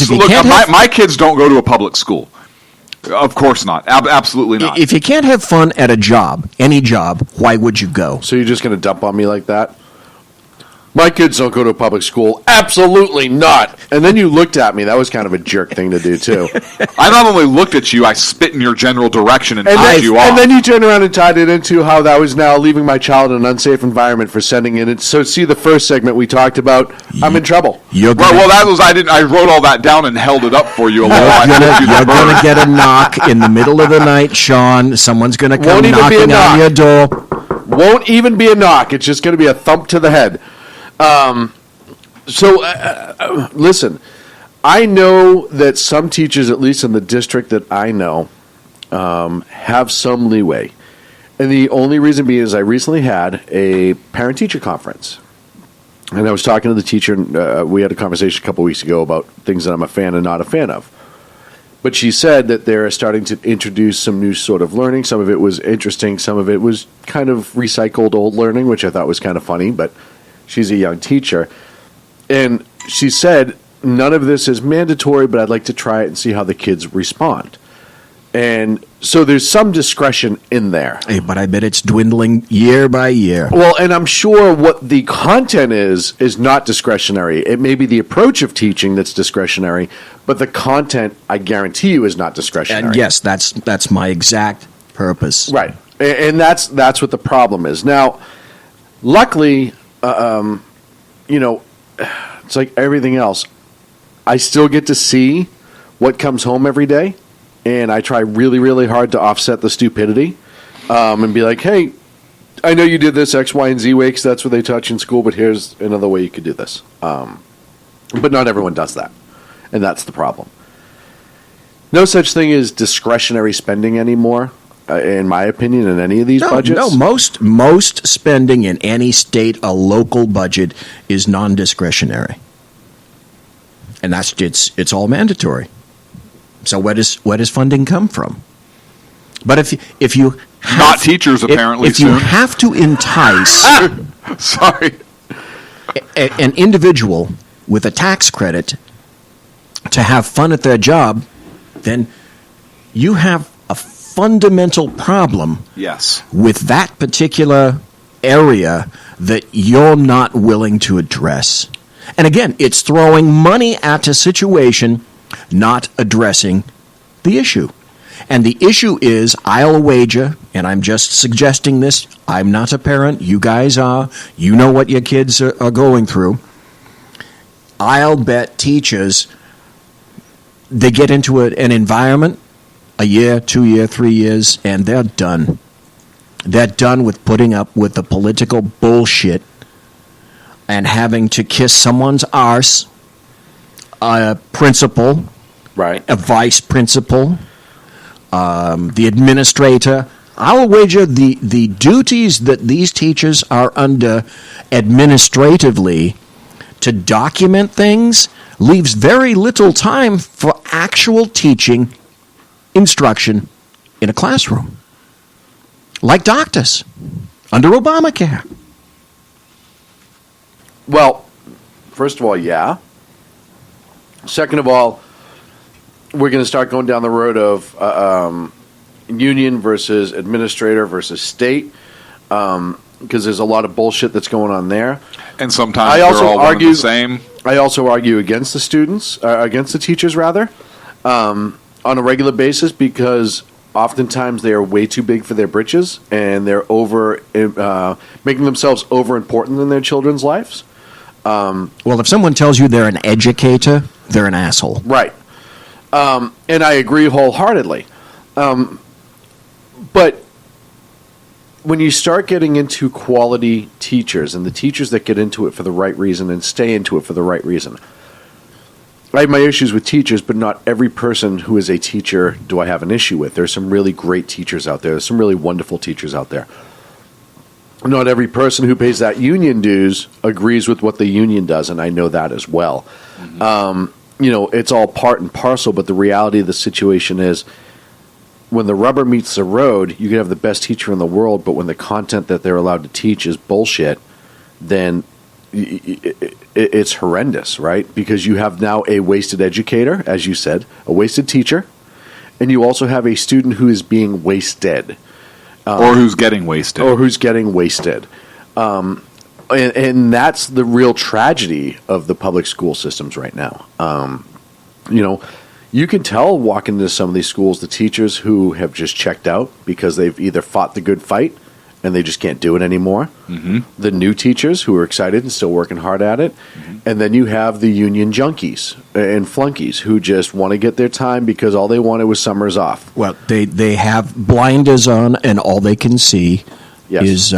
if you Look, can't my kids don't go to a public school. Of course not. Absolutely not. if you can't have fun at a job, any job, why would you go? So you're just going to dump on me like that? My kids don't go to a public school. Absolutely not. And then you looked at me. That was kind of a jerk thing to do, too. I not only looked at you, I spit in your general direction and tied you off. And then you turned around and tied it into how that was now leaving my child in an unsafe environment for sending in it. So see the first segment we talked about, I'm in trouble. You're Well, that was I wrote all that down and held it up for you. You're gonna get a knock in the middle of the night, Sean. Someone's gonna come Won't even be a knocking on your knock. door. Won't even be a knock. It's just going to be a thump to the head. Listen, I know that some teachers, at least in the district that I know, have some leeway. And the only reason being is I recently had a parent-teacher conference. And I was talking to the teacher, and we had a conversation a couple weeks ago about things that I'm a fan and not a fan of. But she said that they're starting to introduce some new sort of learning. Some of it was interesting. Some of it was kind of recycled old learning, which I thought was kind of funny. But she's a young teacher. And she said, none of this is mandatory, but I'd like to try it and see how the kids respond. And so there's some discretion in there. Hey, but I bet it's dwindling year by year. Well, and I'm sure what the content is not discretionary. It may be the approach of teaching that's discretionary, but the content, I guarantee you, is not discretionary. And yes, that's my exact purpose. Right. And that's what the problem is. Now, luckily, it's like everything else. I still get to see what comes home every day, and I try really, really hard to offset the stupidity and be like, hey, I know you did this X, Y, and Z way 'cause that's what they taught you in school, but here's another way you could do this. But not everyone does that, and that's the problem. No such thing as discretionary spending anymore, in my opinion, in any of these budgets. No, most spending in any state, a local budget, is non-discretionary. And that's it's all mandatory. So where does funding come from? But if you have, not teachers apparently if you have to entice sorry an individual with a tax credit to have fun at their job, then you have a fundamental problem yes with that particular area that you're not willing to address. And again, it's throwing money at a situation, not addressing the issue. And the issue is, I'll wager, and I'm just suggesting this, I'm not a parent, you guys are, you know what your kids are going through. I'll bet teachers, they get into an environment, a year, 2 year, 3 years, and they're done. They're done with putting up with the political bullshit and having to kiss someone's arse, a principal, right, a vice principal, the administrator. I'll wager the duties that these teachers are under administratively to document things leaves very little time for actual teaching instruction in a classroom. Like doctors under Obamacare. Well, first of all, yeah. Second of all, we're going to start going down the road of union versus administrator versus state, because there's a lot of bullshit that's going on there. And sometimes they're all one and the same. I also argue against the students, against the teachers rather, on a regular basis, because oftentimes they are way too big for their britches, and they're making themselves over important in their children's lives. Well, if someone tells you they're an educator, they're an asshole. Right. And I agree wholeheartedly. But when you start getting into quality teachers and the teachers that get into it for the right reason and stay into it for the right reason, I have my issues with teachers, but not every person who is a teacher do I have an issue with. There's some really great teachers out there. There's some really wonderful teachers out there. Not every person who pays that union dues agrees with what the union does, and I know that as well. Mm-hmm. It's all part and parcel, but the reality of the situation is when the rubber meets the road, you can have the best teacher in the world, but when the content that they're allowed to teach is bullshit, then it's horrendous, right? Because you have now a wasted educator, as you said, a wasted teacher, and you also have a student who is being wasted. Or who's getting wasted. Or who's getting wasted. and that's the real tragedy of the public school systems right now. You can tell walking into some of these schools, the teachers who have just checked out because they've either fought the good fight and they just can't do it anymore. Mm-hmm. The new teachers who are excited and still working hard at it. Mm-hmm. And then you have the union junkies and flunkies who just want to get their time because all they wanted was summers off. Well, they have blinders on, and all they can see is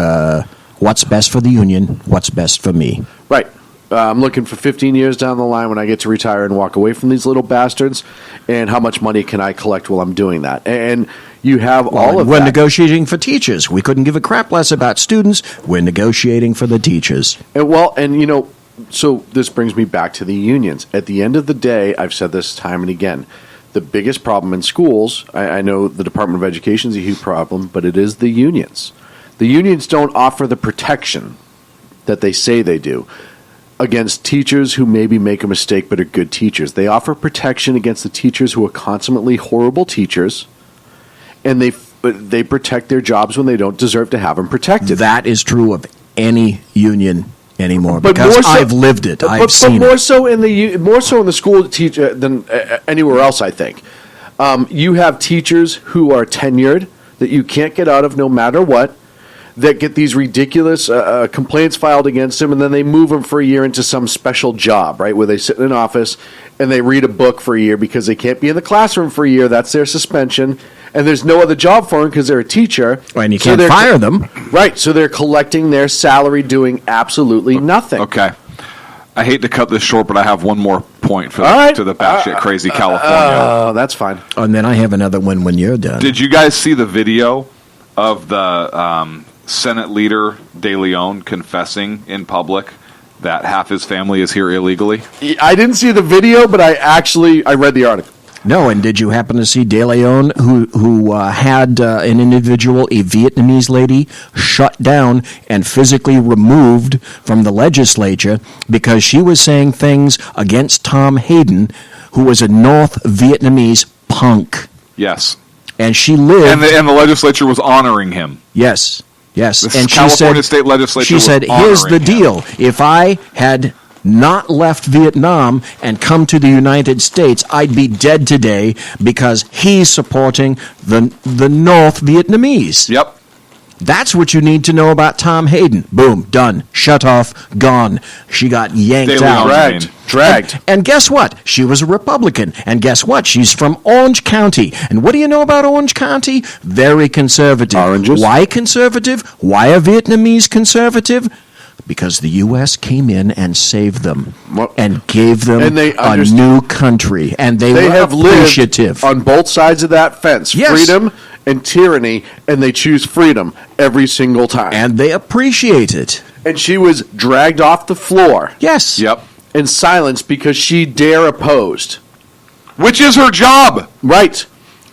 what's best for the union, what's best for me. Right. I'm looking for 15 years down the line when I get to retire and walk away from these little bastards, and how much money can I collect while I'm doing that? And you have all of that. We're negotiating for teachers. We couldn't give a crap less about students. We're negotiating for the teachers. So this brings me back to the unions. At the end of the day, I've said this time and again, the biggest problem in schools, I know the Department of Education is a huge problem, but it is the unions. The unions don't offer the protection that they say they do against teachers who maybe make a mistake but are good teachers. They offer protection against the teachers who are consummately horrible teachers, and they protect their jobs when they don't deserve to have them protected. That is true of any union anymore, because I've lived it. I've seen more it. So in the school teacher than anywhere else, I think. You have teachers who are tenured that you can't get out of no matter what, that get these ridiculous complaints filed against them, and then they move them for a year into some special job, right, where they sit in an office and they read a book for a year because they can't be in the classroom for a year. That's their suspension. And there's no other job for them because they're a teacher. And you can't fire them. Right, so they're collecting their salary doing absolutely nothing. Okay. I hate to cut this short, but I have one more point to the batshit crazy California. Oh, that's fine. And then I have another one when you're done. Did you guys see the video of the Senate leader De Leon confessing in public that half his family is here illegally? I didn't see the video, but I read the article. No, and did you happen to see De Leon, who had an individual, a Vietnamese lady, shut down and physically removed from the legislature because she was saying things against Tom Hayden, who was a North Vietnamese punk. Yes. And she lived... And the legislature was honoring him. Yes. Yes. The and California state legislature she said, here's the deal. If I had not left Vietnam and come to the United States, I'd be dead today because he's supporting the North Vietnamese. Yep. That's what you need to know about Tom Hayden. Boom, done, shut off, gone. She got yanked out. Dragged. And guess what? She was a Republican. And guess what? She's from Orange County. And what do you know about Orange County? Very conservative. Oranges. Why conservative? Why a Vietnamese conservative? Because the U.S. came in and saved them and gave them a new country. And they were have appreciative. Lived on both sides of that fence. Yes. Freedom and tyranny, and they choose freedom every single time. And they appreciate it. And she was dragged off the floor. Yes. Yep. In silence because she dare opposed. Which is her job. Right.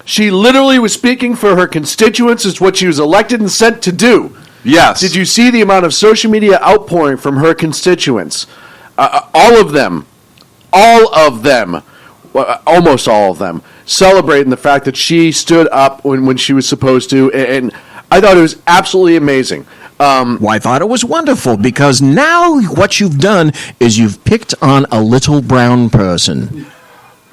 She literally was speaking for her constituents. It's what she was elected and sent to do. Yes. Did you see the amount of social media outpouring from her constituents? All of them, almost all of them, celebrating the fact that she stood up when she was supposed to. And I thought it was absolutely amazing. Well, I thought it was wonderful because now what you've done is you've picked on a little brown person.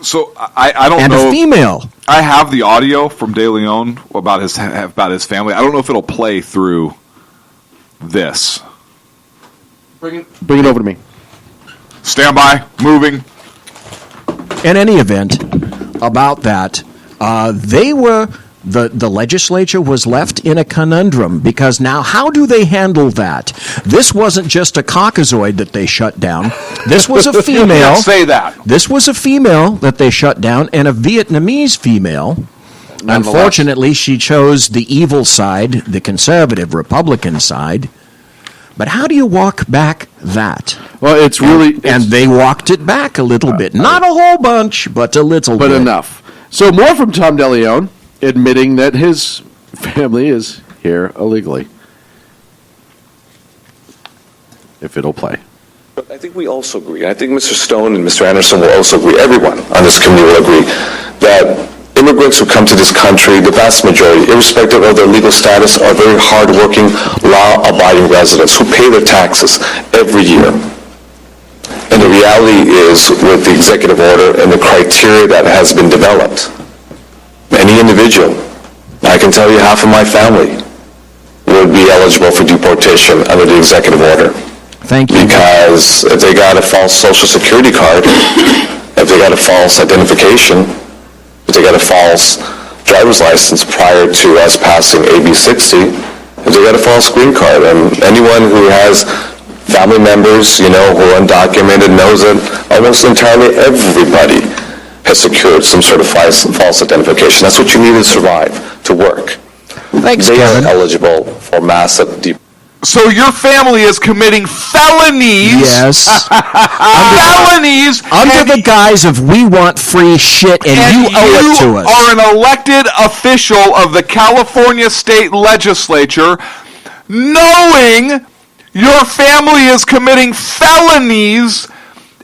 So I don't know. And a female. I have the audio from De Leon about his family. I don't know if it'll play through this. Bring it over to me. Stand by. Moving. In any event, about that, the legislature was left in a conundrum because now how do they handle that? This wasn't just a caucasoid that they shut down. This was a female. You can't say that. This was a female that they shut down and a Vietnamese female. Unfortunately, she chose the evil side, the conservative Republican side. But how do you walk back that? Well, it's really... And they walked it back a little bit. Not a whole bunch, but a little bit. But enough. So more from Tom De Leon, admitting that his family is here illegally. If it'll play. But I think we also agree, I think Mr. Stone and Mr. Anderson will also agree, everyone on this committee will agree, that Immigrants who come to this country, the vast majority, irrespective of their legal status, are very hardworking, law-abiding residents who pay their taxes every year. And the reality is, with the executive order and the criteria that has been developed, any individual, I can tell you half of my family, would be eligible for deportation under the executive order. Thank you. Because if they got a false social security card, if they got a false identification, if they got a false driver's license prior to us passing AB 60, if they got a false green card, and anyone who has family members, who are undocumented knows that almost entirely everybody has secured some sort of false identification. That's what you need to survive, to work. Thanks, they Kevin. are eligible for massive So your family is committing felonies. Yes. Felonies. Under the guise of we want free shit and you owe it to us. You are an elected official of the California State Legislature, knowing your family is committing felonies,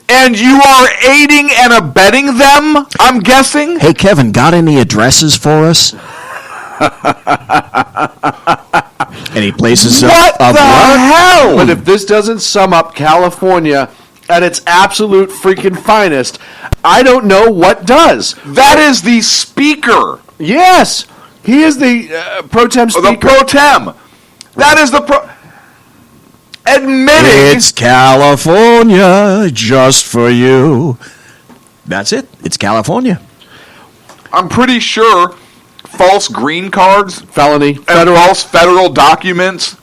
and you are aiding and abetting them, I'm guessing? Hey, Kevin, got any addresses for us? Any places What of the work? hell? But if this doesn't sum up California at its absolute freaking finest, I don't know what does. That is the speaker. Yes, he is the pro tem speaker. The pro tem. That is the admitting. It's California just for you. That's it. It's California. I'm pretty sure false green cards, felony, and false federal documents,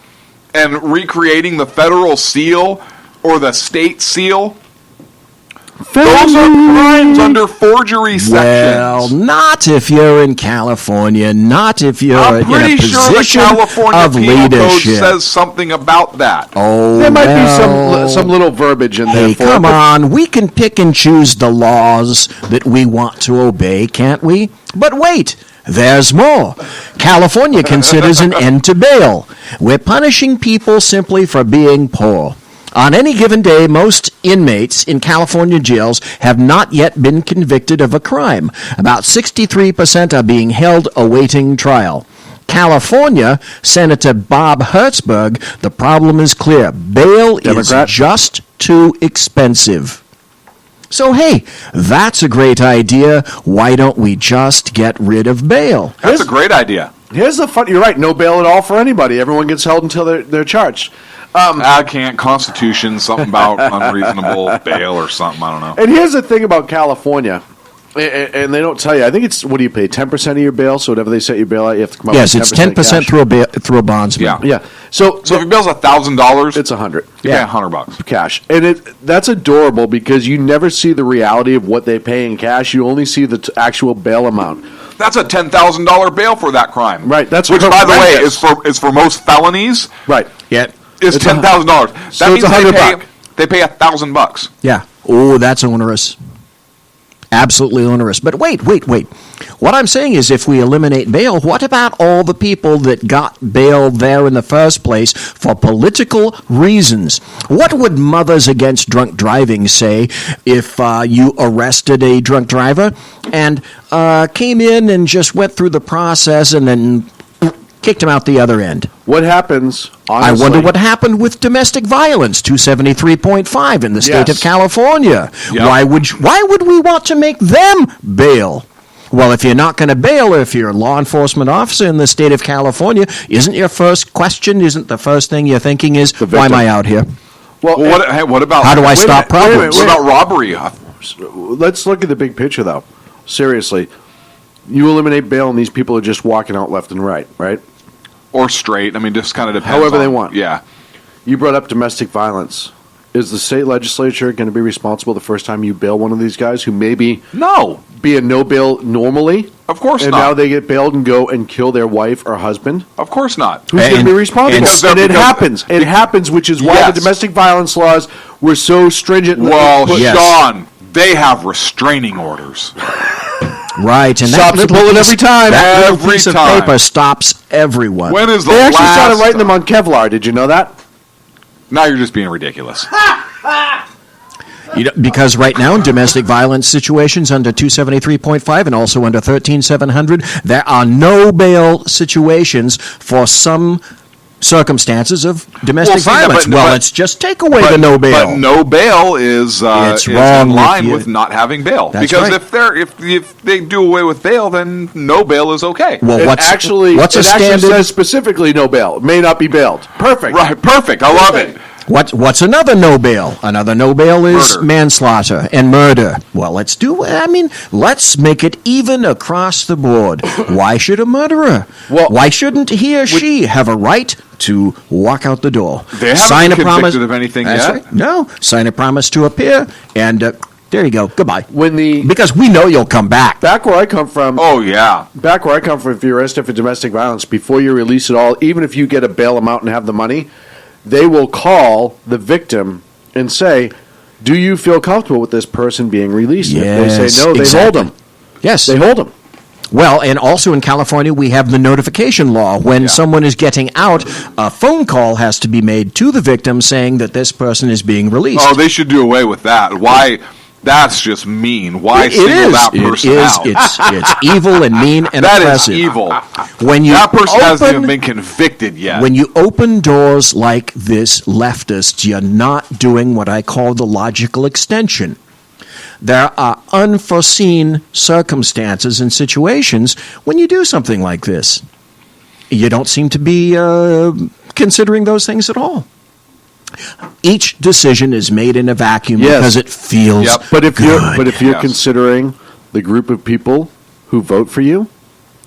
and recreating the federal seal or the state seal. Those are crimes under forgery Well, sections. not if you're in California, not if you're I'm in a pretty sure the position California of Penal Code leadership. says something about that. Oh, There might well. be some little verbiage in there Hey, for come it. on. We can pick and choose the laws that we want to obey, can't we? But wait, there's more. California considers an end to bail. We're punishing people simply for being poor. On any given day, most inmates in California jails have not yet been convicted of a crime. About 63% are being held awaiting trial. California, Senator Bob Hertzberg, the problem is clear. Bail Democrat? is just too expensive. So, hey, that's a great idea. Why don't we just get rid of bail? That's a great idea. Here's the fun. You're right. No bail at all for anybody. Everyone gets held until they're charged. I can't. Constitution, something about unreasonable bail or something. I don't know. And here's the thing about California, and they don't tell you. I think it's, what do you pay, 10% of your bail? So whatever they set your bail out, you have to come up Yes, with it's 10% 10% cash. through a bondsman. Yeah. Yeah. So if your bill's $1,000, it's $100. you pay $100. Cash. And that's adorable because you never see the reality of what they pay in cash. You only see the actual bail amount. That's a $10,000 bail for that crime. Right. That's which, by the way, horrendous. is for most felonies. Right. Yeah. Is It's $10,000. That so means it's $100. they pay $1,000. Yeah. Oh, that's onerous. Absolutely onerous. But wait. What I'm saying is if we eliminate bail, what about all the people that got bail there in the first place for political reasons? What would Mothers Against Drunk Driving say if you arrested a drunk driver and came in and just went through the process and then kicked him out the other end? What happens, honestly? I wonder what happened with domestic violence, 273.5 in the state Yes. of California. Yep. Why would we want to make them bail? Well, if you're not going to bail, or if you're a law enforcement officer in the state of California, isn't your first question, isn't the first thing you're thinking is, why am I out here? Well, What about How do I wait a stop minute, wait a problems? what about robbery? let's look at the big picture, though. Seriously. You eliminate bail, and these people are just walking out left and right, right? Or straight? I mean, just kind of depends. However they on- want. Yeah. You brought up domestic violence. Is the state legislature going to be responsible the first time you bail one of these guys who maybe No. be a no bail normally? Of course and not. now they get bailed and go and kill their wife or husband? Of course not. Who's going to be responsible? because And they're- it because- happens. It happens, which is why Yes. the domestic violence laws were so stringent. Well, Yes. Sean, they have restraining orders. Right, and Stops the bullet every time. That little Every piece of time. paper stops everyone. When is the They actually last started writing them time? on Kevlar. Did you know that? Now you're just being ridiculous. Because right now, in domestic violence situations under 273.5 and also under 13,700, there are no bail situations for some circumstances of domestic violence. Let's just take away the no bail. But no bail is wrong in line with not having bail. That's because right. if they do away with bail, then no bail is okay. Well, what's a standard? Says specifically no bail. It may not be bailed. Perfect. Right, perfect. I love it. What's another no bail? Another no bail is Murder. manslaughter and murder. Well, let's make it even across the board. Why should a murderer? Why shouldn't he or she have a right to walk out the door? They haven't been convicted of anything That's yet. Right. No, sign a promise to appear, and there you go. Goodbye. Because we know you'll come back. Back where I come from. Oh yeah. Back where I come from, if you're arrested for domestic violence, before you release it all, even if you get a bail amount and have the money, they will call the victim and say, do you feel comfortable with this person being released? Yes, if they say no, they exactly. hold them. Yes. They hold them. Well, and also in California, we have the notification law. When someone is getting out, a phone call has to be made to the victim saying that this person is being released. Oh, they should do away with that. Why? That's just mean. Why single that person out? It's evil and mean and that oppressive. is evil. When you that person hasn't open- even been convicted yet. When you open doors like this, leftists, you're not doing what I call the logical extension. There are unforeseen circumstances and situations when you do something like this. You don't seem to be considering those things at all. Each decision is made in a vacuum because it feels But if good. you're considering the group of people who vote for you,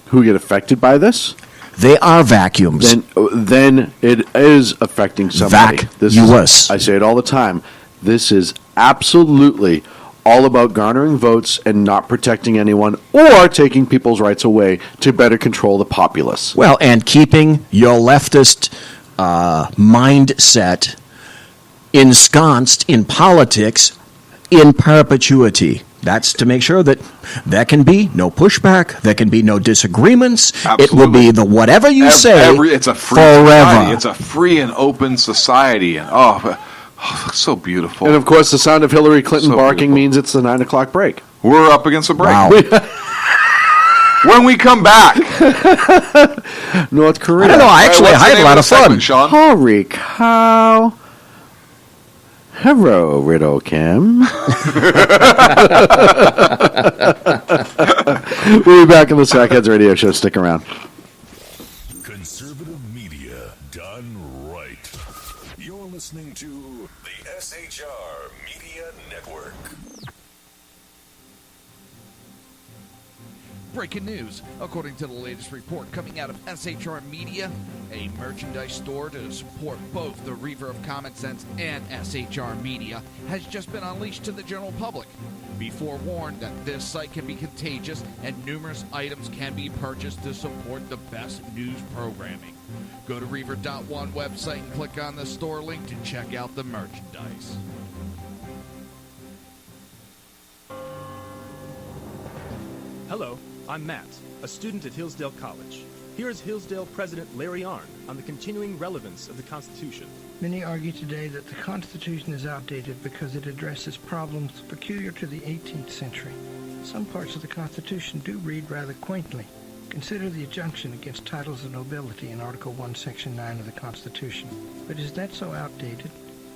who get affected by this, they are vacuums. Then it is affecting somebody. Vacuous. I say it all the time. This is absolutely all about garnering votes and not protecting anyone or taking people's rights away to better control the populace. Well, and keeping your leftist mindset ensconced in politics in perpetuity. That's to make sure that there can be no pushback, there can be no disagreements. Absolutely. It will be the whatever you say it's a free forever. society. It's a free and open society. And so beautiful. And of course, the sound of Hillary Clinton So barking beautiful. means it's the 9 o'clock break. We're up against a break. Wow. When we come back, North Korea. I don't know. I had a lot of fun. Sean. Holy cow. Hello, Riddle Kim. We'll be back on the Sackheads Radio Show. Stick around. Conservative media done right. You're listening to the SHR Media Network. Breaking news. According to the latest report coming out of SHR Media, a merchandise store to support both the Reaver of Common Sense and SHR Media has just been unleashed to the general public. Be forewarned that this site can be contagious and numerous items can be purchased to support the best news programming. Go to Reaver.one website and click on the store link to check out the merchandise. Hello, I'm Matt, a student at Hillsdale College. Here is Hillsdale President Larry Arnn on the continuing relevance of the Constitution. Many argue today that the Constitution is outdated because it addresses problems peculiar to the 18th century. Some parts of the Constitution do read rather quaintly. Consider the injunction against titles of nobility in Article 1, Section 9 of the Constitution. But is that so outdated?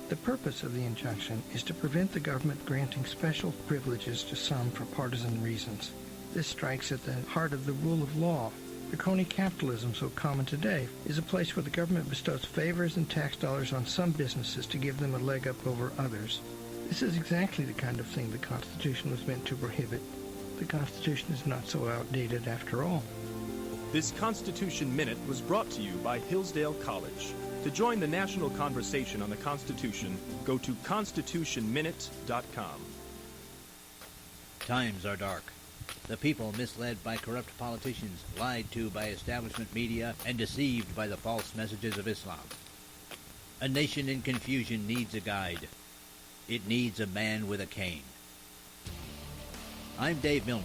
The purpose of the injunction is to prevent the government granting special privileges to some for partisan reasons. This strikes at the heart of the rule of law. The crony capitalism so common today is a place where the government bestows favors and tax dollars on some businesses to give them a leg up over others. This is exactly the kind of thing the Constitution was meant to prohibit. The Constitution is not so outdated after all. This Constitution Minute was brought to you by Hillsdale College. To join the national conversation on the Constitution, go to constitutionminute.com. Times are dark. The people misled by corrupt politicians, lied to by establishment media, and deceived by the false messages of Islam. A nation in confusion needs a guide. It needs a man with a cane. I'm Dave Milner.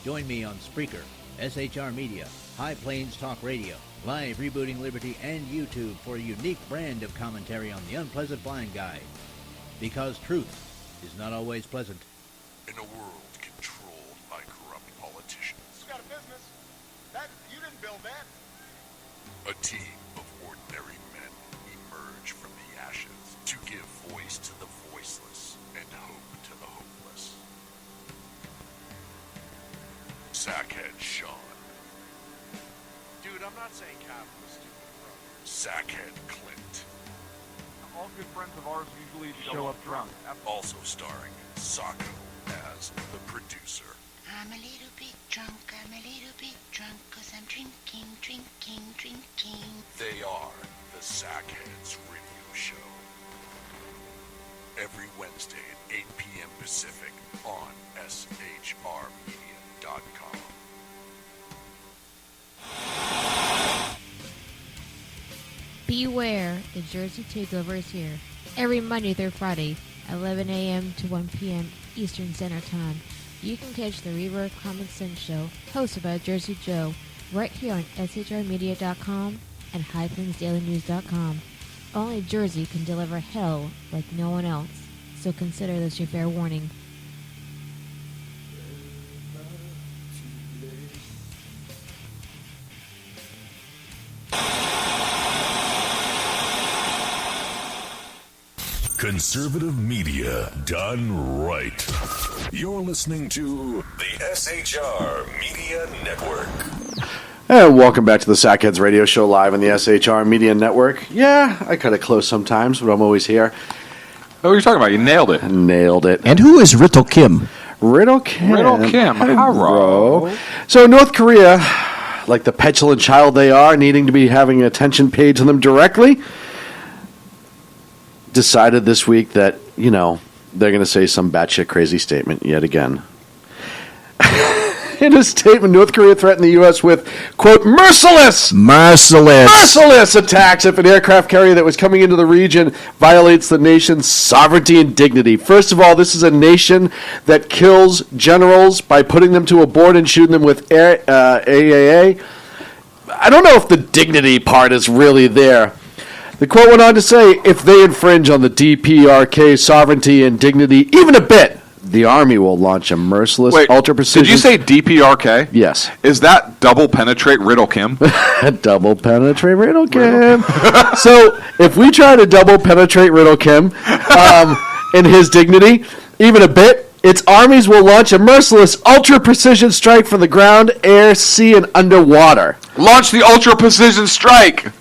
Join me on Spreaker, SHR Media, High Plains Talk Radio, Live Rebooting Liberty, and YouTube for a unique brand of commentary on the unpleasant blind guide. Because truth is not always pleasant. In a world controlled by corrupt politicians, got a business. You didn't build that. a team of ordinary men emerge from the ashes to give voice to the voiceless and hope to the hopeless. Sackhead Sean. Dude, I'm not saying Cap was stupid, bro. Sackhead Clint. All good friends of ours usually show up drunk. Also starring Sacco as the producer. I'm a little bit drunk, cause I'm drinking. They are the Sackheads Radio Show. Every Wednesday at 8 p.m. Pacific on SHRmedia.com. Beware, the Jersey Takeover is here. Every Monday through Friday, 11 a.m. to 1 p.m. Eastern Standard Time. You can catch the Reaver of Common Sense show, hosted by Jersey Joe, right here on SHRmedia.com and HighPlainsDailyNews.com. Only Jersey can deliver hell like no one else, so consider this your fair warning. Conservative media done right. You're listening to the SHR Media Network. And welcome back to the Sackheads Radio Show live on the SHR Media Network. Yeah, I cut it close sometimes, but I'm always here. Oh, you're talking about? You nailed it. Nailed it. And who is Riddle Kim? Riddle Kim. Hello. So North Korea, like the petulant child they are, needing to be having attention paid to them directly, decided this week that, you know, they're going to say some batshit crazy statement yet again. In a statement, North Korea threatened the U.S. with, quote, merciless attacks if an aircraft carrier that was coming into the region violates the nation's sovereignty and dignity. First of all, this is a nation that kills generals by putting them to a board and shooting them with AAA. I don't know if the dignity part is really there. The quote went on to say, if they infringe on the DPRK's sovereignty and dignity even a bit, the Army will launch a merciless, ultra-precision... Did you say DPRK? Yes. Is that double penetrate Riddle Kim? Double penetrate Riddle Kim. So, if we try to double penetrate Riddle Kim in his dignity, even a bit, its armies will launch a merciless, ultra-precision strike from the ground, air, sea, and underwater. Launch the ultra-precision strike!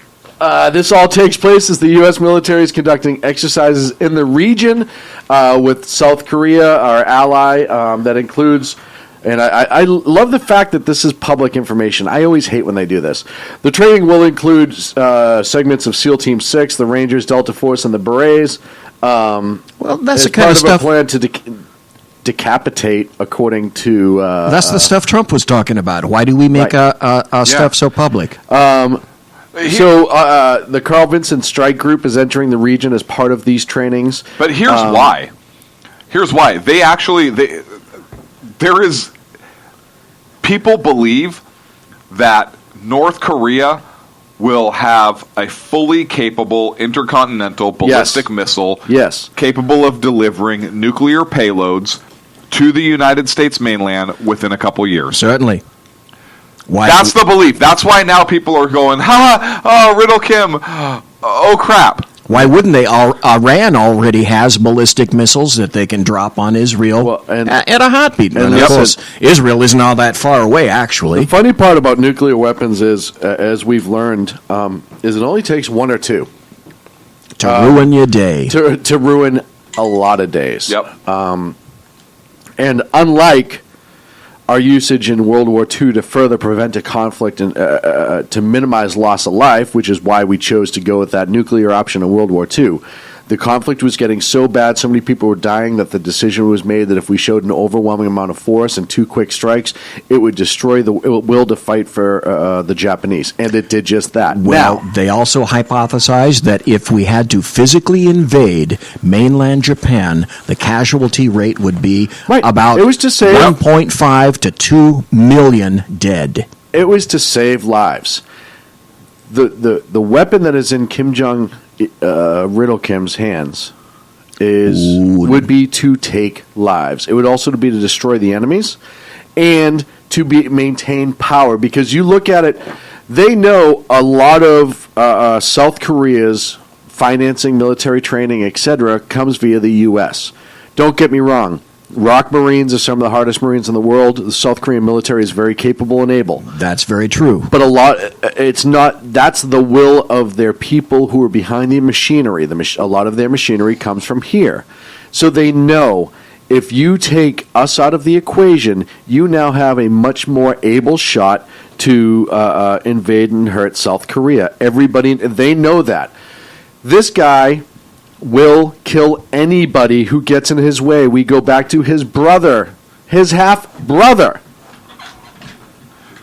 This all takes place as the U.S. military is conducting exercises in the region with South Korea, our ally, that includes, and I love the fact that this is public information. I always hate when they do this. The training will include segments of SEAL Team 6, the Rangers, Delta Force, and the Berets. Well, that's the kind of stuff... plan to decapitate, according to... that's the stuff Trump was talking about. Why do we make our stuff so public? The Carl Vinson Strike Group is entering the region as part of these trainings. But here's why. Here's why. People believe that North Korea will have a fully capable intercontinental ballistic missile capable of delivering nuclear payloads to the United States mainland within a couple years. Certainly. That's the belief. That's why now people are going, Riddle Kim, oh crap. Why wouldn't they? Iran already has ballistic missiles that they can drop on Israel at a heartbeat. And of course, Israel isn't all that far away, actually. The funny part about nuclear weapons is, as we've learned, is it only takes one or two. To ruin your day. To ruin a lot of days. Yep. And unlike our usage in World War II to further prevent a conflict and to minimize loss of life, which is why we chose to go with that nuclear option in World War II. The conflict was getting so bad, so many people were dying, that the decision was made that if we showed an overwhelming amount of force and two quick strikes, it would destroy the will to fight for the Japanese. And it did just that. Well, they also hypothesized that if we had to physically invade mainland Japan, the casualty rate would be about 1.5 to 2 million dead. It was to save lives. The weapon that is in Kim Jong Riddle Kim's hands would be to take lives. It would also be to destroy the enemies and to maintain power. Because you look at it, they know a lot of South Korea's financing, military training, etc., comes via the U.S. Don't get me wrong. ROK Marines are some of the hardest Marines in the world. The South Korean military is very capable and able. That's very true. But it's not. That's the will of their people who are behind the machinery. A lot of their machinery comes from here. So they know if you take us out of the equation, you now have a much more able shot to invade and hurt South Korea. Everybody, they know that. This guy will kill anybody who gets in his way. We go back to his brother, his half-brother,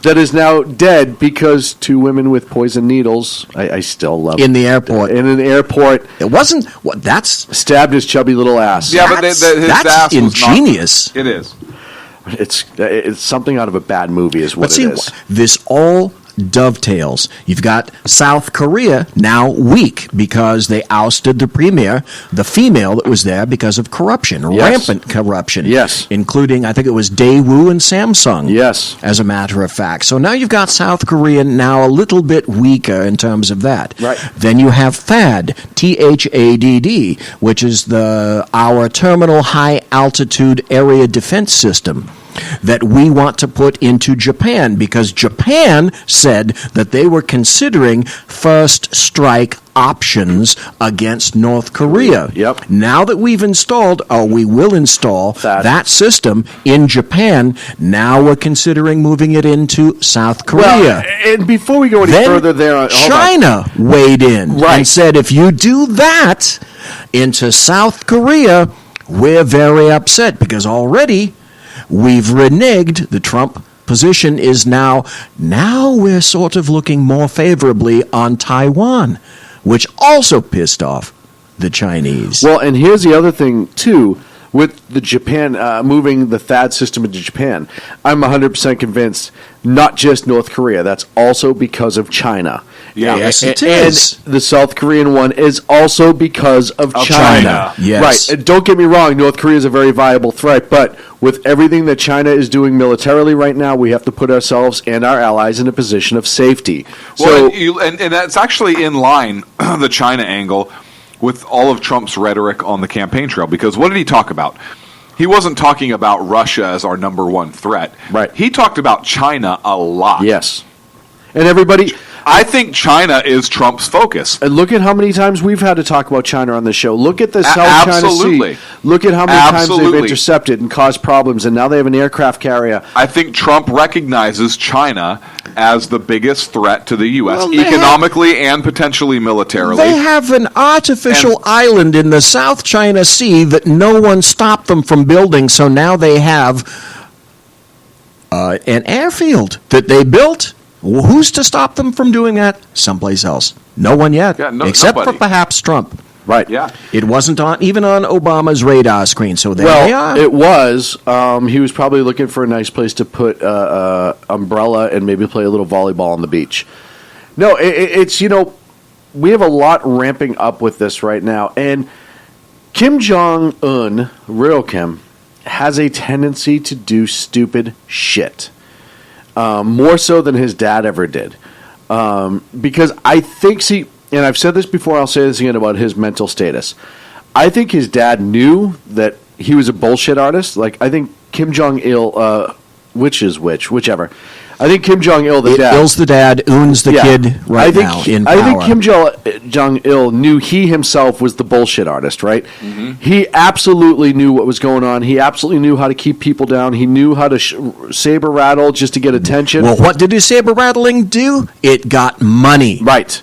that is now dead because two women with poison needles, I still love in the airport. In an airport. It wasn't, what, that's... Stabbed his chubby little ass. Yeah, but his ass ingenious. Was not, it is. It's something out of a bad movie is what it is. This all dovetails. You've got South Korea now weak because they ousted the premier, the female that was there because of corruption, rampant corruption. Yes. Including, I think it was Daewoo and Samsung. Yes. As a matter of fact. So now you've got South Korea now a little bit weaker in terms of that. Right. Then you have THAAD, THAAD, which is our terminal high altitude area defense system that we want to put into Japan because Japan said that they were considering first strike options against North Korea. Yep. Now that we've installed, or we will install that system in Japan, now we're considering moving it into South Korea. Well, and before we go any further there, China weighed in and said, if you do that into South Korea, we're very upset because already we've reneged. The Trump position is now we're sort of looking more favorably on Taiwan, which also pissed off the Chinese. Well, and here's the other thing, too, with the Japan, moving the THAAD system into Japan. I'm 100% convinced, not just North Korea, that's also because of China. Yeah. Yes, it is. And the South Korean one is also because of China. Yes. Right. And don't get me wrong, North Korea is a very viable threat, but with everything that China is doing militarily right now, we have to put ourselves and our allies in a position of safety. Well, and that's actually in line, the China angle, with all of Trump's rhetoric on the campaign trail. Because what did he talk about? He wasn't talking about Russia as our number one threat. Right. He talked about China a lot. Yes. And everybody... I think China is Trump's focus. And look at how many times we've had to talk about China on this show. Look at the South China Sea. Look at how many times they've intercepted and caused problems, and now they have an aircraft carrier. I think Trump recognizes China as the biggest threat to the U.S., economically and potentially militarily. They have an artificial island in the South China Sea that no one stopped them from building, so now they have an airfield that they built. Who's to stop them from doing that someplace else? No one yet, except for perhaps Trump. Right. Yeah. It wasn't even on Obama's radar screen, so there they are. It was. He was probably looking for a nice place to put umbrella and maybe play a little volleyball on the beach. No, it's, we have a lot ramping up with this right now. And Kim Jong-un, real Kim, has a tendency to do stupid shit. More so than his dad ever did. Because I think, and I've said this before, I'll say this again about his mental status. I think his dad knew that he was a bullshit artist. Like, I think Kim Jong-il, whichever. I think Kim Jong-il, the dad. Il's the dad, Un's the kid now in power. I think Kim Jong-il knew he himself was the bullshit artist, right? Mm-hmm. He absolutely knew what was going on. He absolutely knew how to keep people down. He knew how to saber rattle just to get attention. Well, what did his saber rattling do? It got money. Right.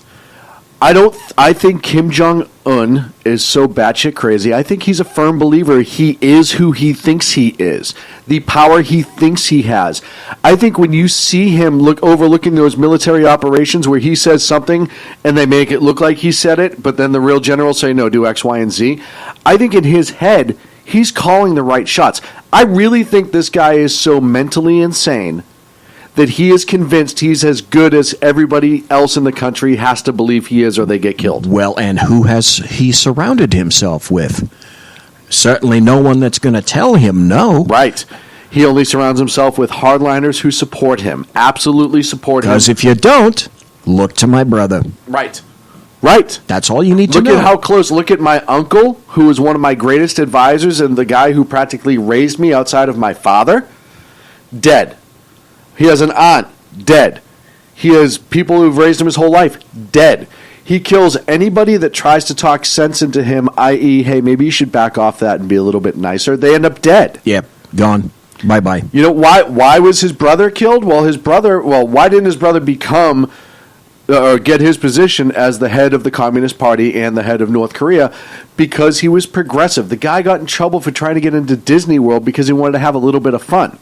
I think Kim Jong-un is so batshit crazy. I think he's a firm believer he is who he thinks he is. The power he thinks he has. I think when you see him overlooking those military operations where he says something and they make it look like he said it, but then the real generals say, no, do X, Y, and Z. I think in his head, he's calling the right shots. I really think this guy is so mentally insane that he is convinced he's as good as everybody else in the country has to believe he is, or they get killed. Well, and who has he surrounded himself with? certainly no one that's going to tell him no. Right. He only surrounds himself with hardliners who support him. Absolutely support him. Because if you don't, look to my brother. Right. Right. That's all you need to Look know. at how close. Look at my uncle, who was one of my greatest advisors and the guy who practically raised me outside of my father. Dead. He has an aunt. Dead. He has people who've raised him his whole life. Dead. He kills anybody that tries to talk sense into him, i.e., hey, maybe you should back off that and be a little bit nicer. They end up dead. Yep. Gone. Bye-bye. You know, why was his brother killed? Why didn't his brother become or get his position as the head of the Communist Party and the head of North Korea? Because he was progressive. The guy got in trouble for trying to get into Disney World because he wanted to have a little bit of fun.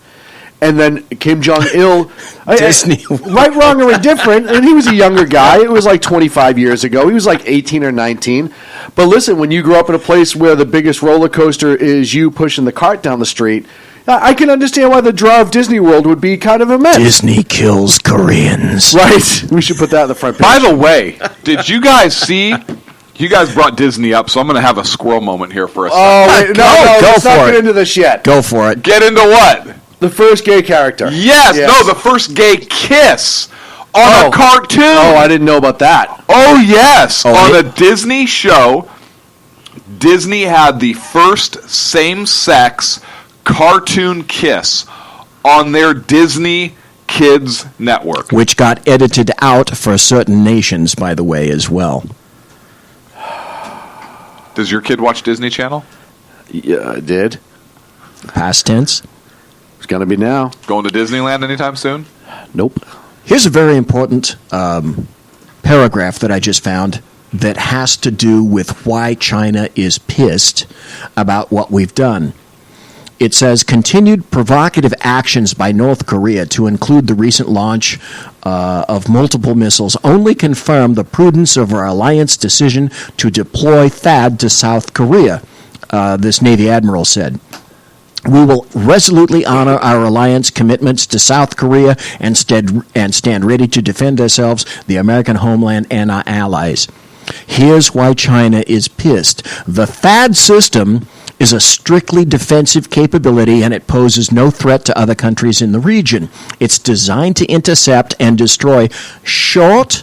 And then Kim Jong-il, Disney right, wrong, or indifferent, and he was a younger guy. It was like 25 years ago. He was like 18 or 19. But listen, when you grow up in a place where the biggest roller coaster is you pushing the cart down the street, I can understand why the draw of Disney World would be kind of immense. Disney kills Koreans. Right. We should put that in the front page. By the way, did you guys see? You guys brought Disney up, so I'm going to have a squirrel moment here for a second. Oh, wait, no, let's not get into this yet. Go for it. Get into what? The first gay character. Yes. No, the first gay kiss on a cartoon. Oh, I didn't know about that. Oh, yes. On a Disney show, Disney had the first same-sex cartoon kiss on their Disney Kids network. Which got edited out for certain nations, by the way, as well. Does your kid watch Disney Channel? Yeah, I did. Past tense. It's going to be now. Going to Disneyland anytime soon? Nope. Here's a very important paragraph that I just found that has to do with why China is pissed about what we've done. It says, continued provocative actions by North Korea to include the recent launch of multiple missiles only confirm the prudence of our alliance decision to deploy THAAD to South Korea, this Navy admiral said. We will resolutely honor our alliance commitments to South Korea and stand ready to defend ourselves, the American homeland, and our allies. Here's why China is pissed. The THAAD system is a strictly defensive capability, and it poses no threat to other countries in the region. It's designed to intercept and destroy short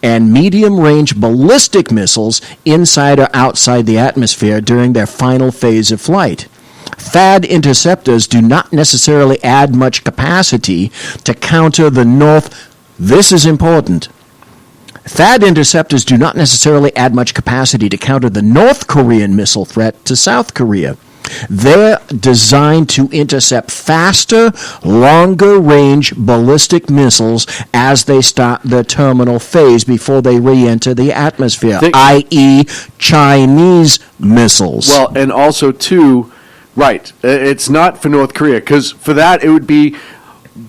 and medium-range ballistic missiles inside or outside the atmosphere during their final phase of flight. THAAD interceptors do not necessarily add much capacity to counter the North. This is important. THAAD interceptors do not necessarily add much capacity to counter the North Korean missile threat to South Korea. They're designed to intercept faster, longer-range ballistic missiles as they start their terminal phase before they re-enter the atmosphere, i.e. Chinese missiles. Well, and also, too, right, it's not for North Korea, because for that it would be,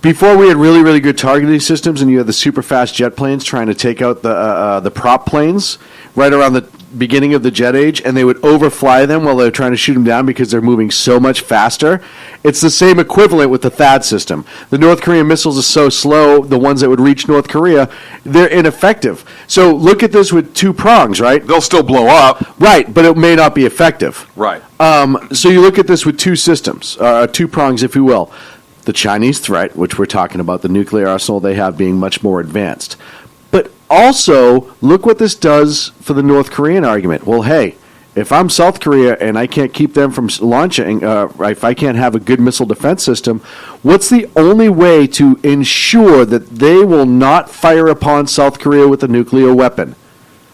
before we had really, really good targeting systems and you had the super fast jet planes trying to take out the prop planes right around the beginning of the jet age, and they would overfly them while they're trying to shoot them down because they're moving so much faster. It's the same equivalent with the THAAD system. The North Korean missiles are so slow, the ones that would reach North Korea, they're ineffective. So look at this with two prongs, right? They'll still blow up. Right, but it may not be effective. Right. So you look at this with two systems, two prongs, if you will. The Chinese threat, which we're talking about, the nuclear arsenal they have being much more advanced. But also, look what this does for the North Korean argument. Well, hey, if I'm South Korea and I can't keep them from launching, if I can't have a good missile defense system, what's the only way to ensure that they will not fire upon South Korea with a nuclear weapon?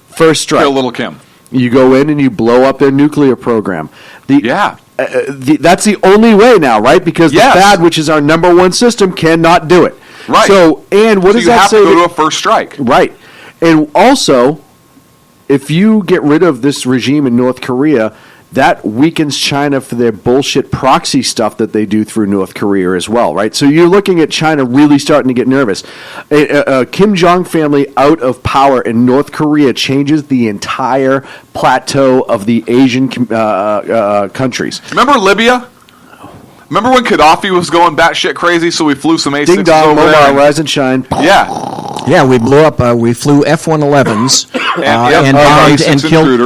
First strike. Kill Little Kim. You go in and you blow up their nuclear program. That's the only way now, right? Because the THAAD, which is our number one system, cannot do it. Right. So, and what does you that have say? to go to a first strike. Right. And also, if you get rid of this regime in North Korea, that weakens China for their bullshit proxy stuff that they do through North Korea as well, right? So you're looking at China really starting to get nervous. Kim Jong family out of power in North Korea changes the entire plateau of the Asian countries. Remember Libya? Remember when Gaddafi was going batshit crazy, so we flew some A6s Ding dong, over mobile, there? rise and shine. Yeah, we blew up. We flew F-111s and bombed and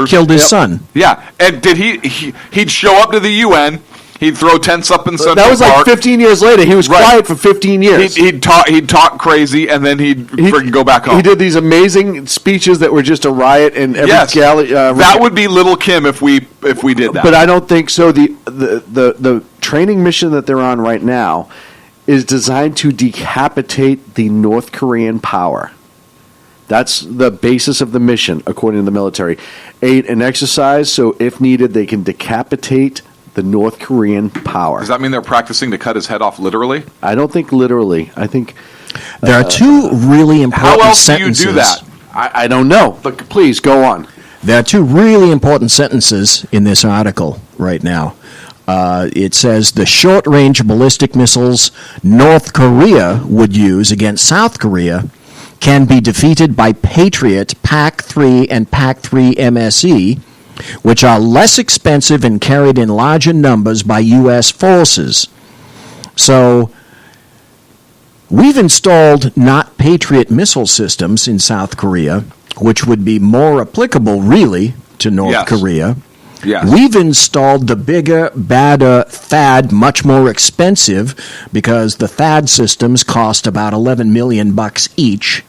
killed his son. Yeah, and did he'd show up to the UN? He'd throw tents up in Central Park. That was like 15 years later. He was quiet for 15 years. He'd talk crazy, and then he'd freaking go back home. He did these amazing speeches that were just a riot in every that would be Little Kim if we did that. But I don't think so. The training mission that they're on right now is designed to decapitate the North Korean power. That's the basis of the mission, according to the military. An exercise, so if needed, they can decapitate the North Korean power. Does that mean they're practicing to cut his head off literally? I don't think literally. I think there are two really important sentences. How else sentences. do you do that? I don't know. But please go on. There are two really important sentences in this article right now. It says the short-range ballistic missiles North Korea would use against South Korea can be defeated by Patriot, PAC-3, and PAC-3 MSE, which are less expensive and carried in larger numbers by U.S. forces. So we've installed not Patriot missile systems in South Korea, which would be more applicable, really, to North Korea. Yes. We've installed the bigger, badder THAAD, much more expensive, because the THAAD systems cost about $11 million each.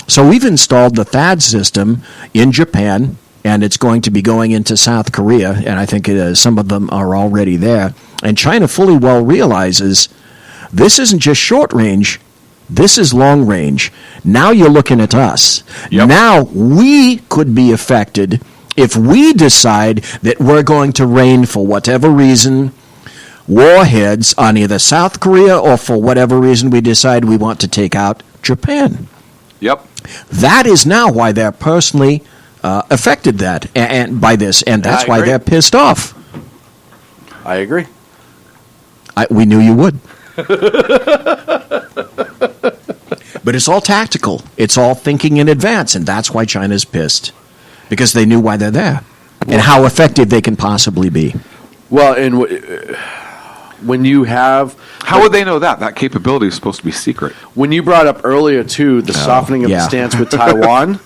So we've installed the THAAD system in Japan, and it's going to be going into South Korea, and I think some of them are already there. And China fully well realizes this isn't just short range, this is long range. Now you're looking at us. Yep. Now we could be affected if we decide that we're going to rain, for whatever reason, warheads on either South Korea, or for whatever reason we decide we want to take out Japan. Yep. That is now why they're personally affected and by this, and that's why they're pissed off. I agree. We knew you would. But it's all tactical. It's all thinking in advance, and that's why China's pissed, because they knew why they're there and how effective they can possibly be. Well, and when you have... How would they know that? That capability is supposed to be secret. When you brought up earlier, too, the softening of the stance with Taiwan...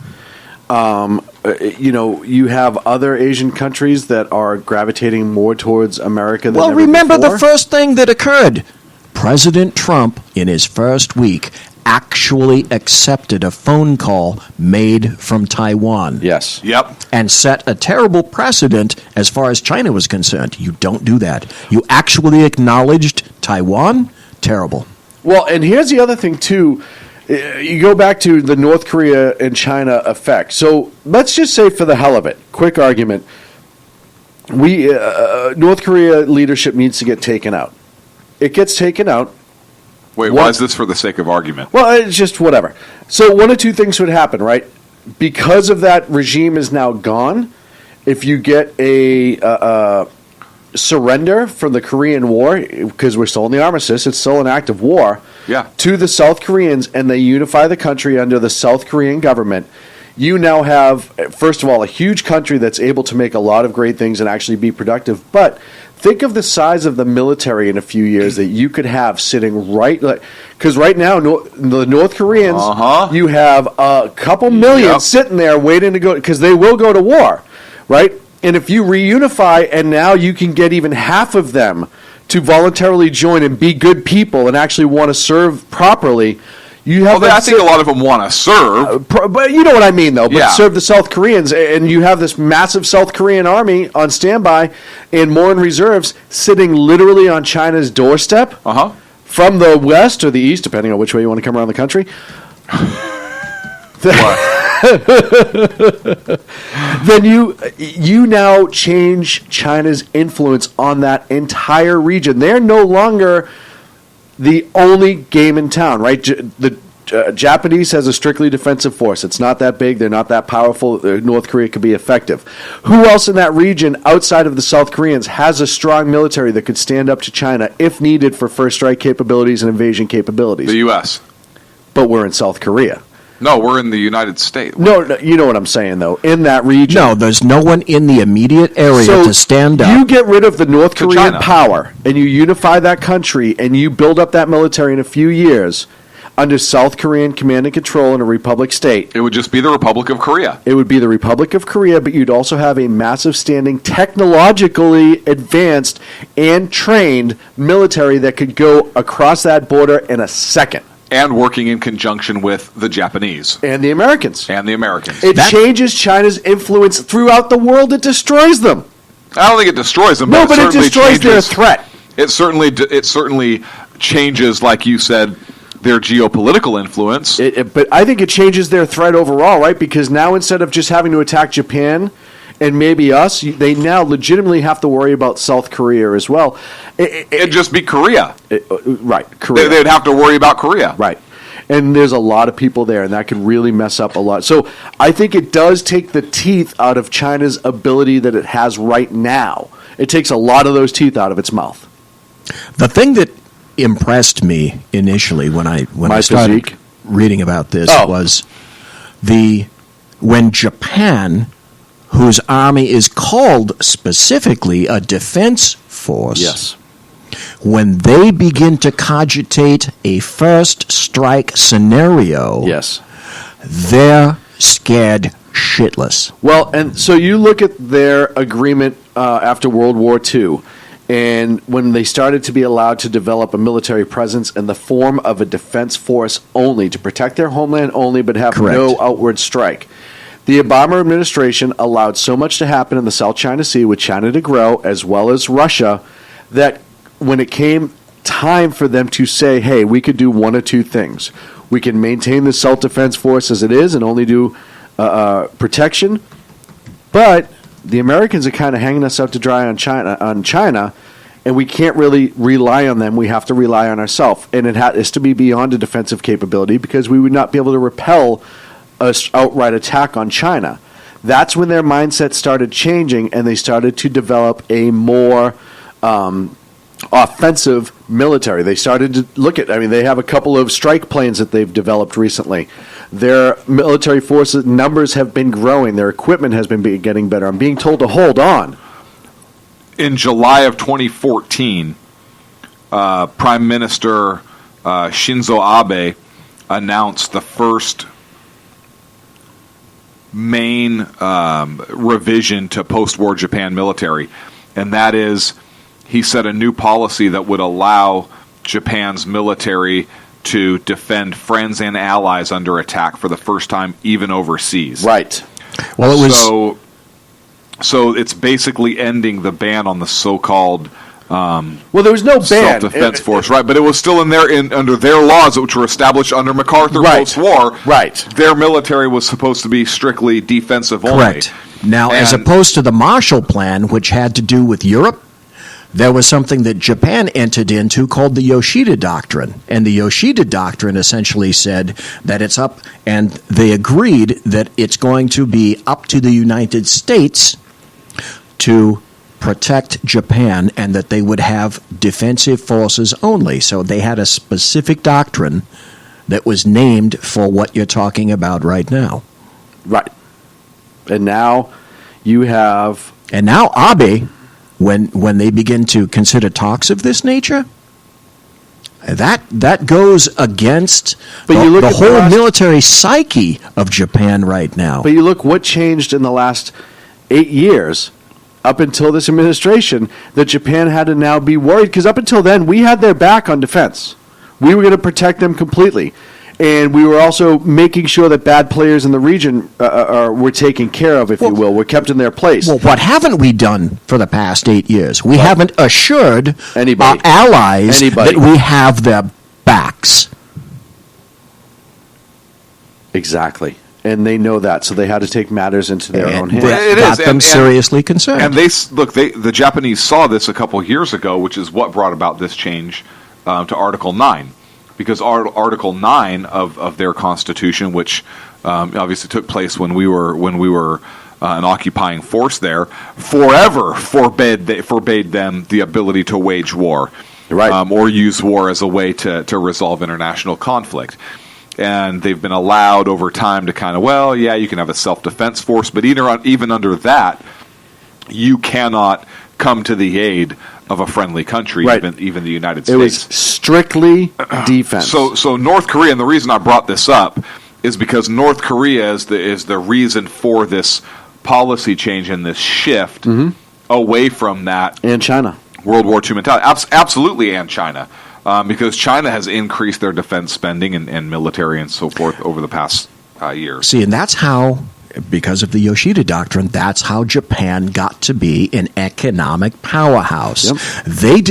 you have other Asian countries that are gravitating more towards America than ever remember before. the first thing that occurred. President Trump, in his first week, actually accepted a phone call made from Taiwan. Yes. Yep. And set a terrible precedent as far as China was concerned. You don't do that. You actually acknowledged Taiwan? Terrible. Well, and here's the other thing, too. You go back to the North Korea and China effect. So let's just say, for the hell of it, quick argument, North Korea leadership needs to get taken out. It gets taken out. Wait, why is this for the sake of argument? Well, it's just whatever. So one of two things would happen, right? Because of that regime is now gone, if you get a surrender from the Korean War, because we're still in the armistice, it's still an active war, to the South Koreans, and they unify the country under the South Korean government, you now have, first of all, a huge country that's able to make a lot of great things and actually be productive. But think of the size of the military in a few years that you could have sitting right, because right now, the North Koreans, you have a couple million sitting there waiting to go, because they will go to war, right? And if you reunify, and now you can get even half of them to voluntarily join and be good people and actually want to serve properly, you have. I think a lot of them want to serve, but you know what I mean, though. But serve the South Koreans, and you have this massive South Korean army on standby and more in reserves, sitting literally on China's doorstep from the west or the east, depending on which way you want to come around the country. Then you now change China's influence on that entire region. They're no longer the only game in town, right? The Japanese has a strictly defensive force. It's not that big. They're not that powerful. North Korea could be effective. Who else in that region outside of the South Koreans has a strong military that could stand up to China if needed for first strike capabilities and invasion capabilities? The U.S. But we're in South Korea. No, we're in the United States. No, you know what I'm saying, though. In that region. No, there's no one in the immediate area to stand up. You get rid of the North Korean power, and you unify that country, and you build up that military in a few years. under South Korean command and control in a republic state. It would just be the Republic of Korea. It would be the Republic of Korea, but you'd also have a massive standing, technologically advanced and trained military that could go across that border in a second. And working in conjunction with the Japanese. And the Americans. It changes China's influence throughout the world. It destroys them. I don't think it destroys them. No, but it certainly destroys their threat. It certainly changes, like you said, their geopolitical influence. But I think it changes their threat overall, right? Because now instead of just having to attack Japan and maybe us, they now legitimately have to worry about South Korea as well. It'd just be Korea. Right, Korea. They'd have to worry about Korea. Right. And there's a lot of people there, and that could really mess up a lot. So I think it does take the teeth out of China's ability that it has right now. It takes a lot of those teeth out of its mouth. The thing that impressed me initially when I started physique? reading about this was when Japan, whose army is called specifically a defense force, yes, when they begin to cogitate a first strike scenario, yes, they're scared shitless. Well, and so you look at their agreement after World War II, and when they started to be allowed to develop a military presence in the form of a defense force only, to protect their homeland only, but have no outward strike. The Obama administration allowed so much to happen in the South China Sea with China to grow, as well as Russia, that when it came time for them to say, hey, we could do one of two things. We can maintain the self-defense force as it is and only do protection, but the Americans are kind of hanging us out to dry on China, and we can't really rely on them. We have to rely on ourselves, and it has to be beyond a defensive capability because we would not be able to repel an outright attack on China. That's when their mindset started changing, and they started to develop a more offensive military. They started to look at, they have a couple of strike planes that they've developed recently. Their military forces numbers have been growing. Their equipment has been getting better. I'm being told to hold on. In July of 2014, Prime Minister Shinzo Abe announced the first main revision to post-war Japan military, and that is he set a new policy that would allow Japan's military to defend friends and allies under attack for the first time, even overseas. Right. Well, it was so it's basically ending the ban on the so-called well, there was no ban. Self-defense force, right? But it was still under their laws, which were established under MacArthur post-war. Right. Their military was supposed to be strictly defensive only. Correct. Now, as opposed to the Marshall Plan, which had to do with Europe, there was something that Japan entered into called the Yoshida Doctrine. And the Yoshida Doctrine essentially said that it's up, and they agreed that it's going to be up to the United States to protect Japan and that they would have defensive forces only. So they had a specific doctrine that was named for what you're talking about right now. Right. And now you have... And now Abe, when they begin to consider talks of this nature, that goes against the whole military psyche of Japan right now. But you look what changed in the last 8 years. Up until this administration, that Japan had to now be worried, because up until then, we had their back on defense. We were going to protect them completely. And we were also making sure that bad players in the region were taken care of, if you will, were kept in their place. Well, what haven't we done for the past 8 years? We haven't assured our allies that we have their backs. Exactly. And they know that, so they had to take matters into their own hands. It got them seriously concerned. And the Japanese saw this a couple years ago, which is what brought about this change to Article 9. Because Article 9 of their Constitution, which obviously took place when we were an occupying force there, forever forbade them the ability to wage war, right, or use war as a way to resolve international conflict. And they've been allowed over time to kind of, you can have a self-defense force, but even under that, you cannot come to the aid of a friendly country, Right. even the United It was States. strictly defense. So North Korea, and the reason I brought this up is because North Korea is the reason for this policy change and this shift away from that and China World War II mentality. Absolutely, and China. Because China has increased their defense spending and military and so forth over the past years. See, and that's how, because of the Yoshida Doctrine, that's how Japan got to be an economic powerhouse. They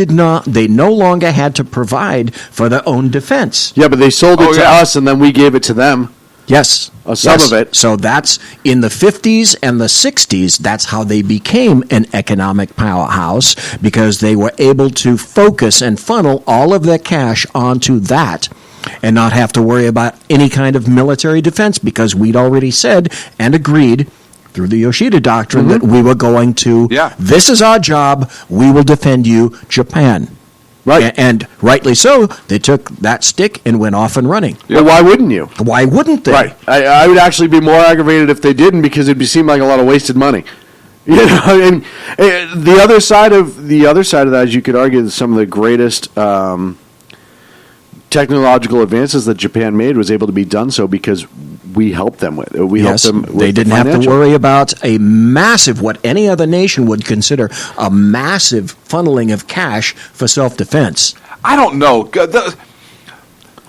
no longer had to provide for their own defense. Yeah, but they sold it to us, and then we gave it to them. Yes. Some of it. So that's in the 50s and the 60s, that's how they became an economic powerhouse, because they were able to focus and funnel all of their cash onto that and not have to worry about any kind of military defense, because we'd already said and agreed through the Yoshida Doctrine that we were going to, this is our job, we will defend you, Japan. Right. And rightly so, they took that stick and went off and running. Well, why wouldn't you? Why wouldn't they? Right. I would actually be more aggravated if they didn't, because it'd seem like a lot of wasted money. You know, and the other side of that, as you could argue, is some of the greatest technological advances that Japan made was able to be done so because we helped them with it. We helped them with they didn't have to financial. worry about a massive, what any other nation would consider a massive funneling of cash for self-defense. I don't know.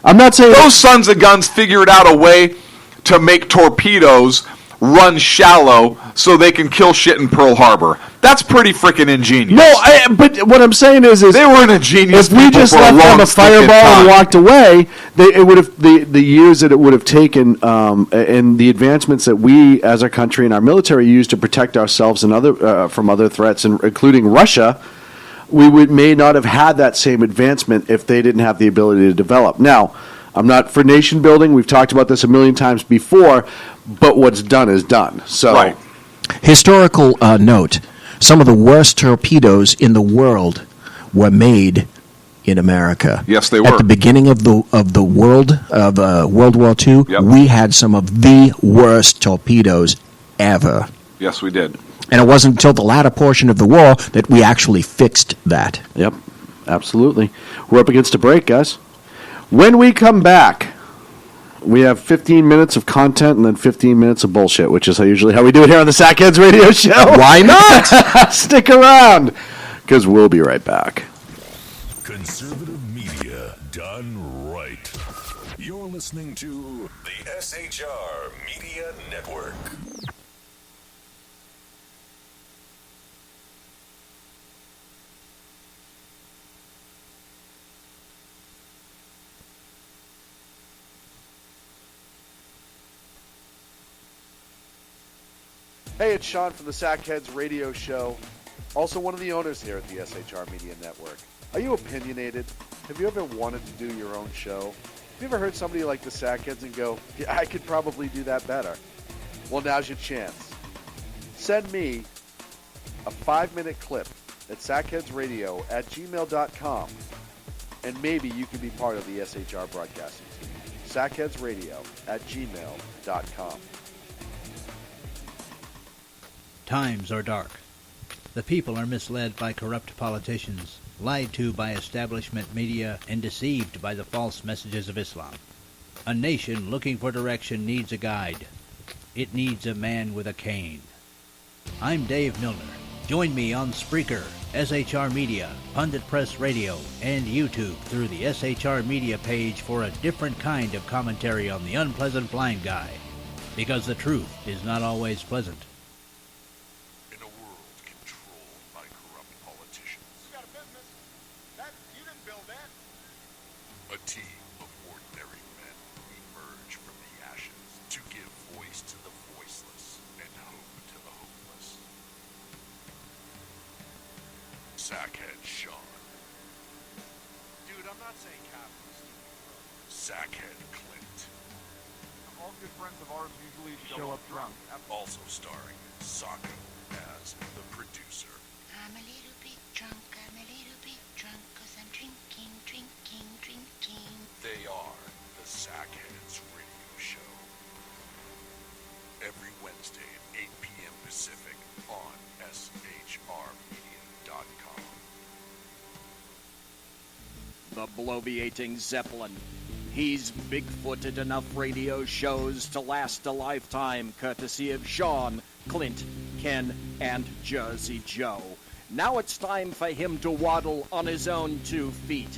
I'm not saying those sons of guns figured out a way to make torpedoes run shallow so they can kill shit in Pearl Harbor. That's pretty freaking ingenious. No, but what I'm saying is they were an ingenious. If we just left them a fireball and walked away, it would have the years that it would have taken, and the advancements that we as a country and our military used to protect ourselves and other from other threats, including Russia. We may not have had that same advancement if they didn't have the ability to develop. Now, I'm not for nation building. We've talked about this a million times before, but what's done is done. So, Historical note: some of the worst torpedoes in the world were made in America. Yes, they At were. the beginning of the World War II, we had some of the worst torpedoes ever. Yes, we did. And it wasn't until the latter portion of the war that we actually fixed that. Yep, absolutely. We're up against a break, guys. When we come back, we have 15 minutes of content and then 15 minutes of bullshit, which is usually how we do it here on the Sackheads Radio Show. Why not? Stick around, because we'll be right back. Conservative media done right. You're listening to the SHR Media Network. Hey, it's Sean from the Sackheads Radio Show, also one of the owners here at the SHR Media Network. Are you opinionated? Have you ever wanted to do your own show? Have you ever heard somebody like the Sackheads and go, yeah, I could probably do that better? Well, now's your chance. Send me a 5-minute clip at sackheadsradio@gmail.com, and maybe you can be part of the SHR broadcasting team. sackheadsradio@gmail.com. Times are dark. The people are misled by corrupt politicians, lied to by establishment media, and deceived by the false messages of Islam. A nation looking for direction needs a guide. It needs a man with a cane. I'm Dave Milner. Join me on Spreaker, SHR Media, Pundit Press Radio, and YouTube through the SHR Media page for a different kind of commentary on the unpleasant blind guy. Because the truth is not always pleasant. A team of ordinary men emerge from the ashes to give voice to the voiceless and hope to the hopeless. Sackhead Sean. Dude, I'm not saying capitalist. Sackhead Clint. All good friends of ours usually show up drunk. Also starring Sako as the producer. I'm a little bit drunk, I'm a little bit drunk, 'cause I'm drinking. They are the Sackheads Radio Show. Every Wednesday at 8 p.m. Pacific on SHRmedia.com. the bloviating Zeppelin. He's big-footed enough radio shows to last a lifetime, courtesy of Sean, Clint, Ken, and Jersey Joe. Now it's time for him to waddle on his own 2 feet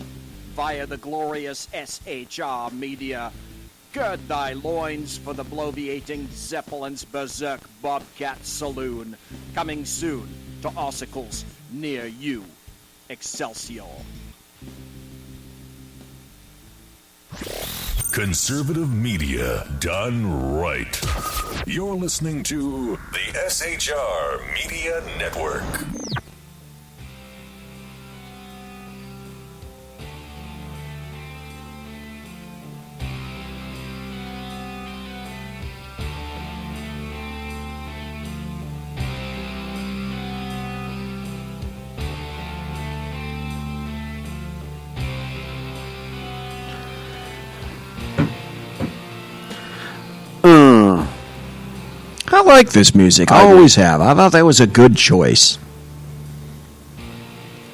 via the glorious SHR Media. Gird thy loins for the bloviating Zeppelin's Berserk Bobcat Saloon. Coming soon to ossicles near you. Excelsior. Conservative media done right. You're listening to the SHR Media Network. I like this music. I always have. I thought that was a good choice.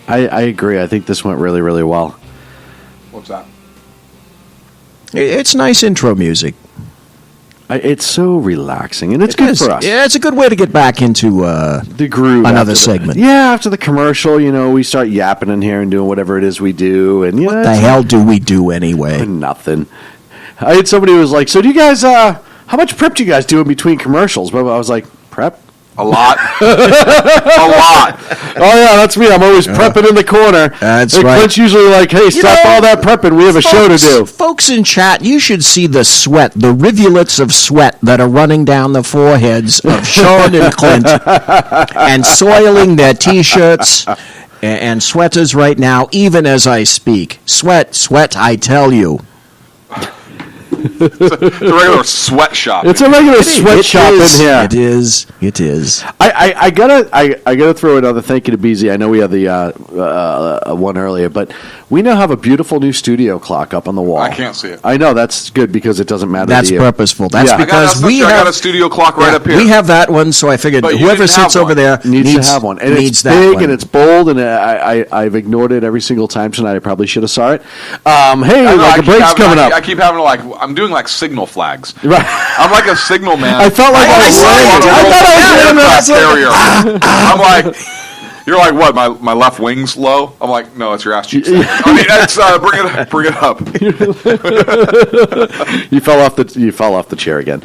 I agree. I think this went really, really well. What's that? It's nice intro music. It's so relaxing, and it's good for us. Yeah, it's a good way to get back into the groove. Another segment. After the commercial, we start yapping in here and doing whatever it is we do. And what the hell do we do anyway? Nothing. I had somebody who was like, "So do you guys? How much prep do you guys do in between commercials?" But I was like, "Prep." A lot. A lot. Oh, yeah, that's me. I'm always prepping in the corner. That's and right. Clint's usually like, hey, stop all that prepping. We have a show to do. Folks in chat, you should see the sweat, the rivulets of sweat that are running down the foreheads of Sean and Clint and soiling their T-shirts and sweaters right now, even as I speak. Sweat, I tell you. It's a regular sweatshop. It's a regular sweatshop in here. It is. I gotta throw another thank you to BZ. I know we had the one earlier, but we now have a beautiful new studio clock up on the wall. I can't see it. I know that's good because it doesn't matter. That's to you. purposeful. That's because I got a studio clock right up here. We have that one, so I figured But whoever sits over there needs to have one. And needs it's that big one. and it's bold, and I've ignored it every single time tonight. I probably should have saw it. Hey, a break's coming up. I keep having I'm doing like signal flags. Right. I'm like a signal man. I felt like I was carrier. I'm like, you're like, what? My left wing's low. I'm like, no, it's your ass cheeks. I mean, it's bring it up. You fell off the chair again.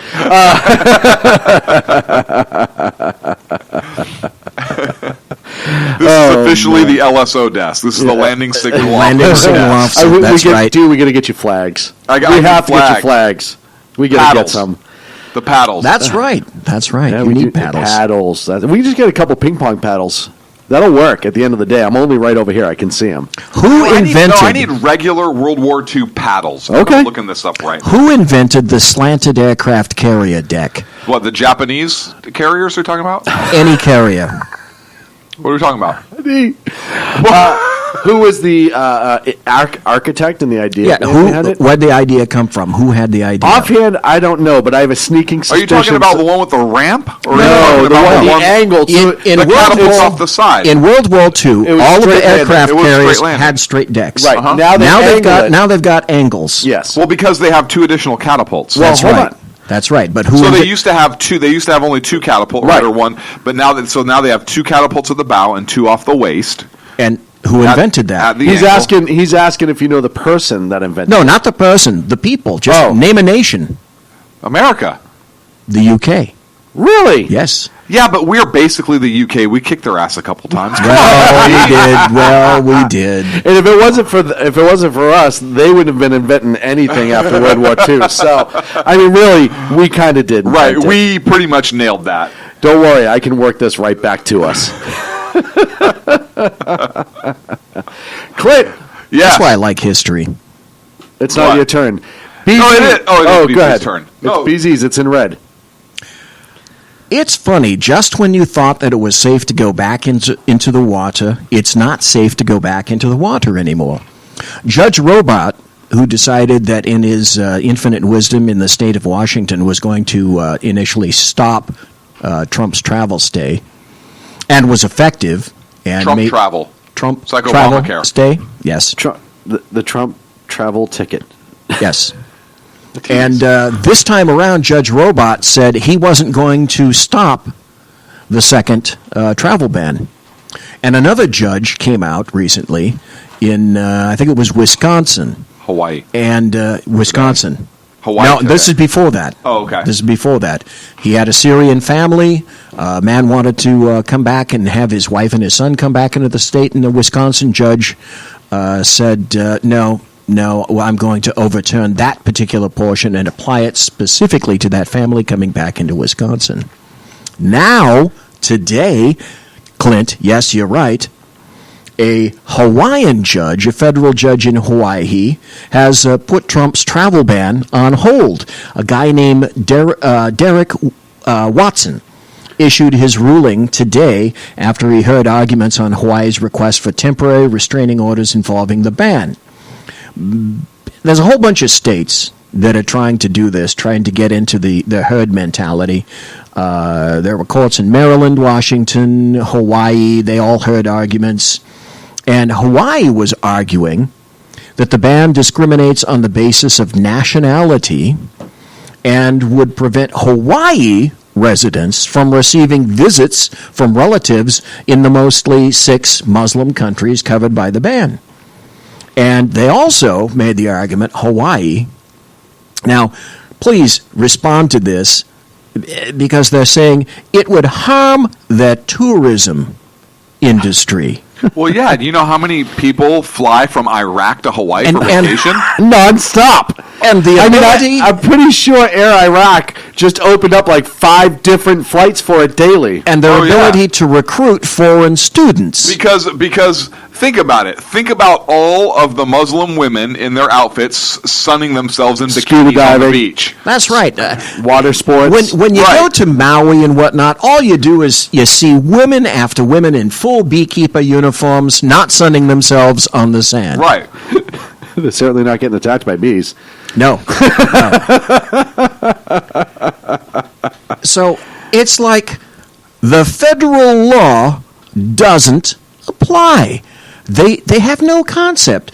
This is officially the LSO desk. This is the landing signal officer. That's right. We got to get you flags. We have to get you flags. We got to get some. The paddles. That's right. Yeah, we need paddles. Paddles. We just get a couple ping pong paddles. That'll work at the end of the day. I'm only right over here. I can see them. I need regular World War II paddles. Okay. I'm looking this up right now. Who invented the slanted aircraft carrier deck? What, the Japanese carriers are talking about? Any carrier. What are we talking about? Who was the architect and the idea? Yeah, where'd the idea come from? Who had the idea? Offhand, I don't know, but I have a sneaking suspicion. Are you talking about the one with the ramp? Or no, the angle. In the catapults off the side. In World War II, all of the aircraft carriers had straight decks. Right. Now they've got angles. Yes. Well, because they have 2 additional catapults. That's right. That's right. But who? They used to have 2. They used to have only 2 catapults, right, or 1. But now they have 2 catapults at the bow and 2 off the waist. And who invented that? He's asking if you know the person that invented. No, not the person. The people. Just name a nation. America. The UK. Really? Yes. Yeah, but we're basically the UK. We kicked their ass a couple times. We did. And if it wasn't for us, they wouldn't have been inventing anything after World War II. So, I mean, really, we kind of did. Right. We pretty much nailed that. Don't worry, I can work this right back to us. Clint. Yeah. That's why I like history. It's not your turn. BZ. No, it is. Oh, it is go ahead. Turn. It's BZ's. It's in red. It's funny, just when you thought that it was safe to go back into the water, it's not safe to go back into the water anymore. Judge Robart, who decided that in his infinite wisdom in the state of Washington was going to initially stop Trump's travel stay, and was effective. And Trump travel. Trump it's like travel Obamacare. Stay? Yes. the Trump travel ticket. Yes. And this time around, Judge Robot said he wasn't going to stop the second travel ban. And another judge came out recently in, I think it was Wisconsin. Hawaii. And Wisconsin. Hawaii. No, this is before that. Oh, okay. This is before that. He had a Syrian family. Man wanted to come back and have his wife and his son come back into the state, and the Wisconsin judge said, no, I'm going to overturn that particular portion and apply it specifically to that family coming back into Wisconsin. Now, today, Clint, yes, you're right, a Hawaiian judge, a federal judge in Hawaii, has put Trump's travel ban on hold. A guy named Derek Watson issued his ruling today after he heard arguments on Hawaii's request for temporary restraining orders involving the ban. There's a whole bunch of states that are trying to do this, trying to get into the herd mentality. There were courts in Maryland, Washington, Hawaii. They all heard arguments. And Hawaii was arguing that the ban discriminates on the basis of nationality and would prevent Hawaii residents from receiving visits from relatives in the mostly 6 Muslim countries covered by the ban. And they also made the argument, Hawaii. Now, please respond to this, because they're saying it would harm the tourism industry. Well, yeah. Do you know how many people fly from Iraq to Hawaii for vacation? Non-stop. And the ability... I'm pretty sure Air Iraq just opened up like 5 different flights for it daily. And their ability to recruit foreign students. Because think about it. Think about all of the Muslim women in their outfits sunning themselves in bikinis on the beach. That's right. Water sports. When you go to Maui and whatnot, all you do is you see women after women in full beekeeper uniforms not sunning themselves on the sand. Right. They're certainly not getting attacked by bees. No. So it's like the federal law doesn't apply. They have no concept.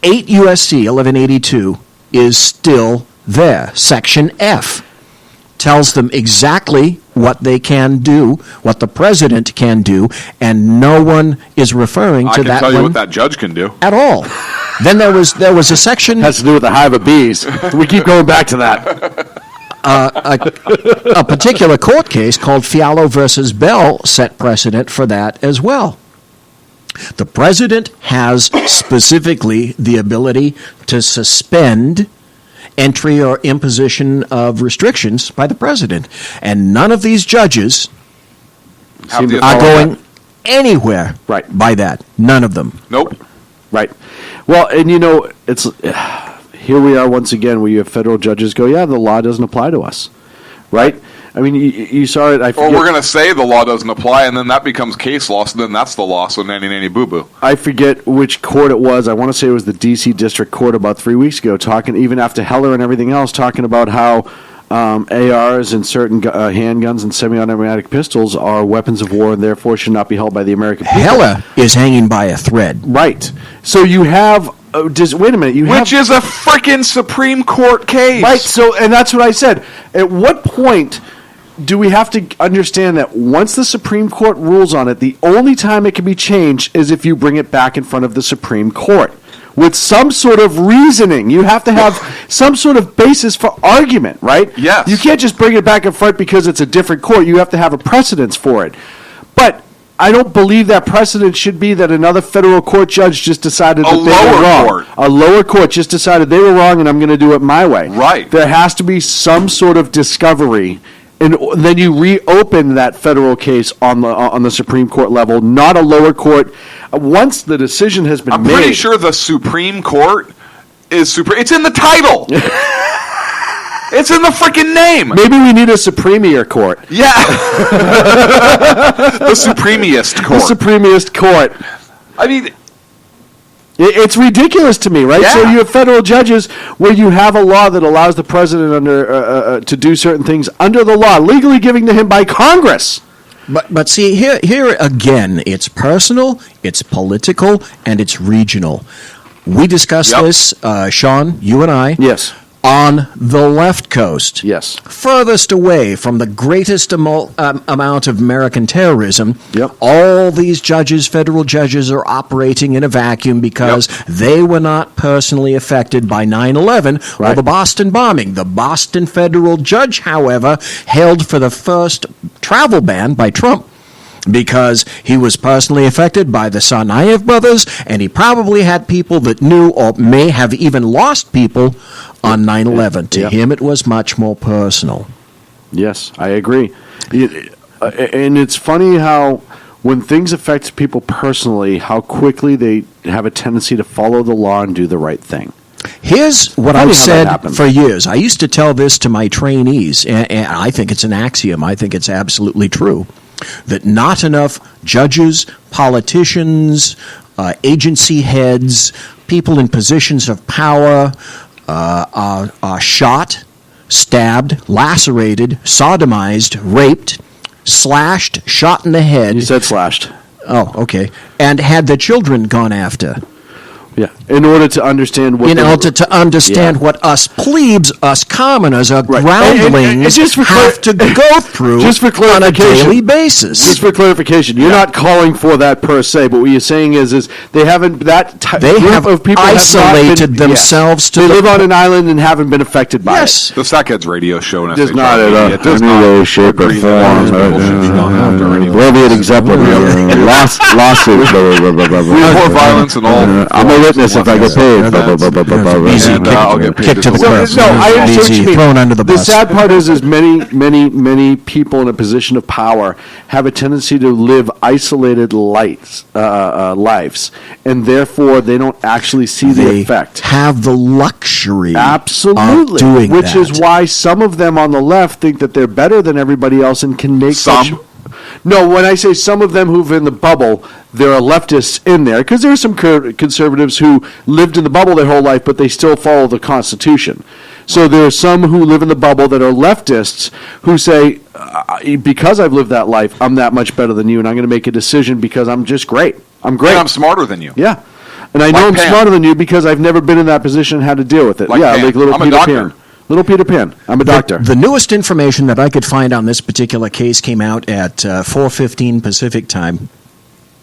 8 U.S.C. 1182 is still there. Section F tells them exactly what they can do, what the president can do, and no one is referring to that one. I can tell you what that judge can do. At all. Then there was a section... Has to do with the hive of bees. We keep going back to that. A particular court case called Fialo versus Bell set precedent for that as well. The president has specifically the ability to suspend entry or imposition of restrictions by the president. And none of these judges are going anywhere by that. None of them. Nope. Right. Well, and you know, it's here we are once again where you have federal judges go, yeah, the law doesn't apply to us. Right? I mean, you saw it. Or we're going to say the law doesn't apply, and then that becomes case law, so then that's the law, so nanny boo-boo. I forget which court it was. I want to say it was the D.C. District Court about 3 weeks ago, talking, even after Heller and everything else, talking about how ARs and certain handguns and semi-automatic pistols are weapons of war and therefore should not be held by the American people. Heller is hanging by a thread. Right. So you have... wait a minute. Which is a freaking Supreme Court case. Right. So, and that's what I said. At what point do we have to understand that once the Supreme Court rules on it, the only time it can be changed is if you bring it back in front of the Supreme Court with some sort of reasoning? You have to have some sort of basis for argument, right? Yes. You can't just bring it back in front because it's a different court. You have to have a precedence for it. But I don't believe that precedent should be that another federal court judge just decided that they were wrong. Court. A lower court just decided they were wrong and I'm going to do it my way. Right. There has to be some sort of discovery, and then you reopen that federal case on the Supreme Court level, not a lower court. Once the decision has been made... I'm pretty sure the Supreme Court is It's in the title! It's in the freaking name! Maybe we need a Supremier court. Yeah! The Supremiest court. The Supremiest court. I mean... It's ridiculous to me, right? Yeah. So you have federal judges where you have a law that allows the president to do certain things under the law, legally given to him by Congress. But see, here again, it's personal, it's political, and it's regional. We discussed this, Sean, you and I. Yes. On the left coast. Yes. Furthest away from the greatest amount of American terrorism. Yep. All these judges, federal judges, are operating in a vacuum because they were not personally affected by 9/11 or the Boston bombing. The Boston federal judge, however, held for the first travel ban by Trump because he was personally affected by the Tsarnaev brothers, and he probably had people that knew or may have even lost people on 9/11. To him, it was much more personal. Yes, I agree. And it's funny how when things affect people personally, how quickly they have a tendency to follow the law and do the right thing. Here's what I've said for years. I used to tell this to my trainees, and I think it's an axiom. I think it's absolutely true. That not enough judges, politicians, agency heads, people in positions of power are shot, stabbed, lacerated, sodomized, raped, slashed, shot in the head. You said slashed. Oh, okay. And had their children gone after. Yeah, in order to understand what what us plebes, us commoners, our groundlings have to go through just for on a clarification, daily basis. Just for clarification, you're not calling for that per se, but what you're saying is they haven't they have of people isolated themselves to they live on an island and haven't been affected by it. The Sackheads radio show does not any way, shape, or form. Will be an example of lawsuit. More violence and all. I'm a witness if I get paid. Easy, I'll get paid kick to the curb. No, I understand what you mean. Thrown under the bus. The sad part is many people in a position of power have a tendency to live isolated lives, and therefore they don't actually see the effect. Have the luxury Absolutely. of doing Which that. is why some of them on the left think that they're better than everybody else and can make Some? No, when I say some of them who've in the bubble, there are leftists in there because there are some conservatives who lived in the bubble their whole life, but they still follow the Constitution. So there are some who live in the bubble that are leftists who say, because I've lived that life, I'm that much better than you, and I'm going to make a decision because I'm just great. I'm great. And I'm smarter than you. Yeah. And I know I'm smarter than you because I've never been in that position and had to deal with it. Like Pan. like little I'm a Peter doctor. Pan. Little Peter Pan. I'm a doctor. The newest information that I could find on this particular case came out at 4:15 Pacific time,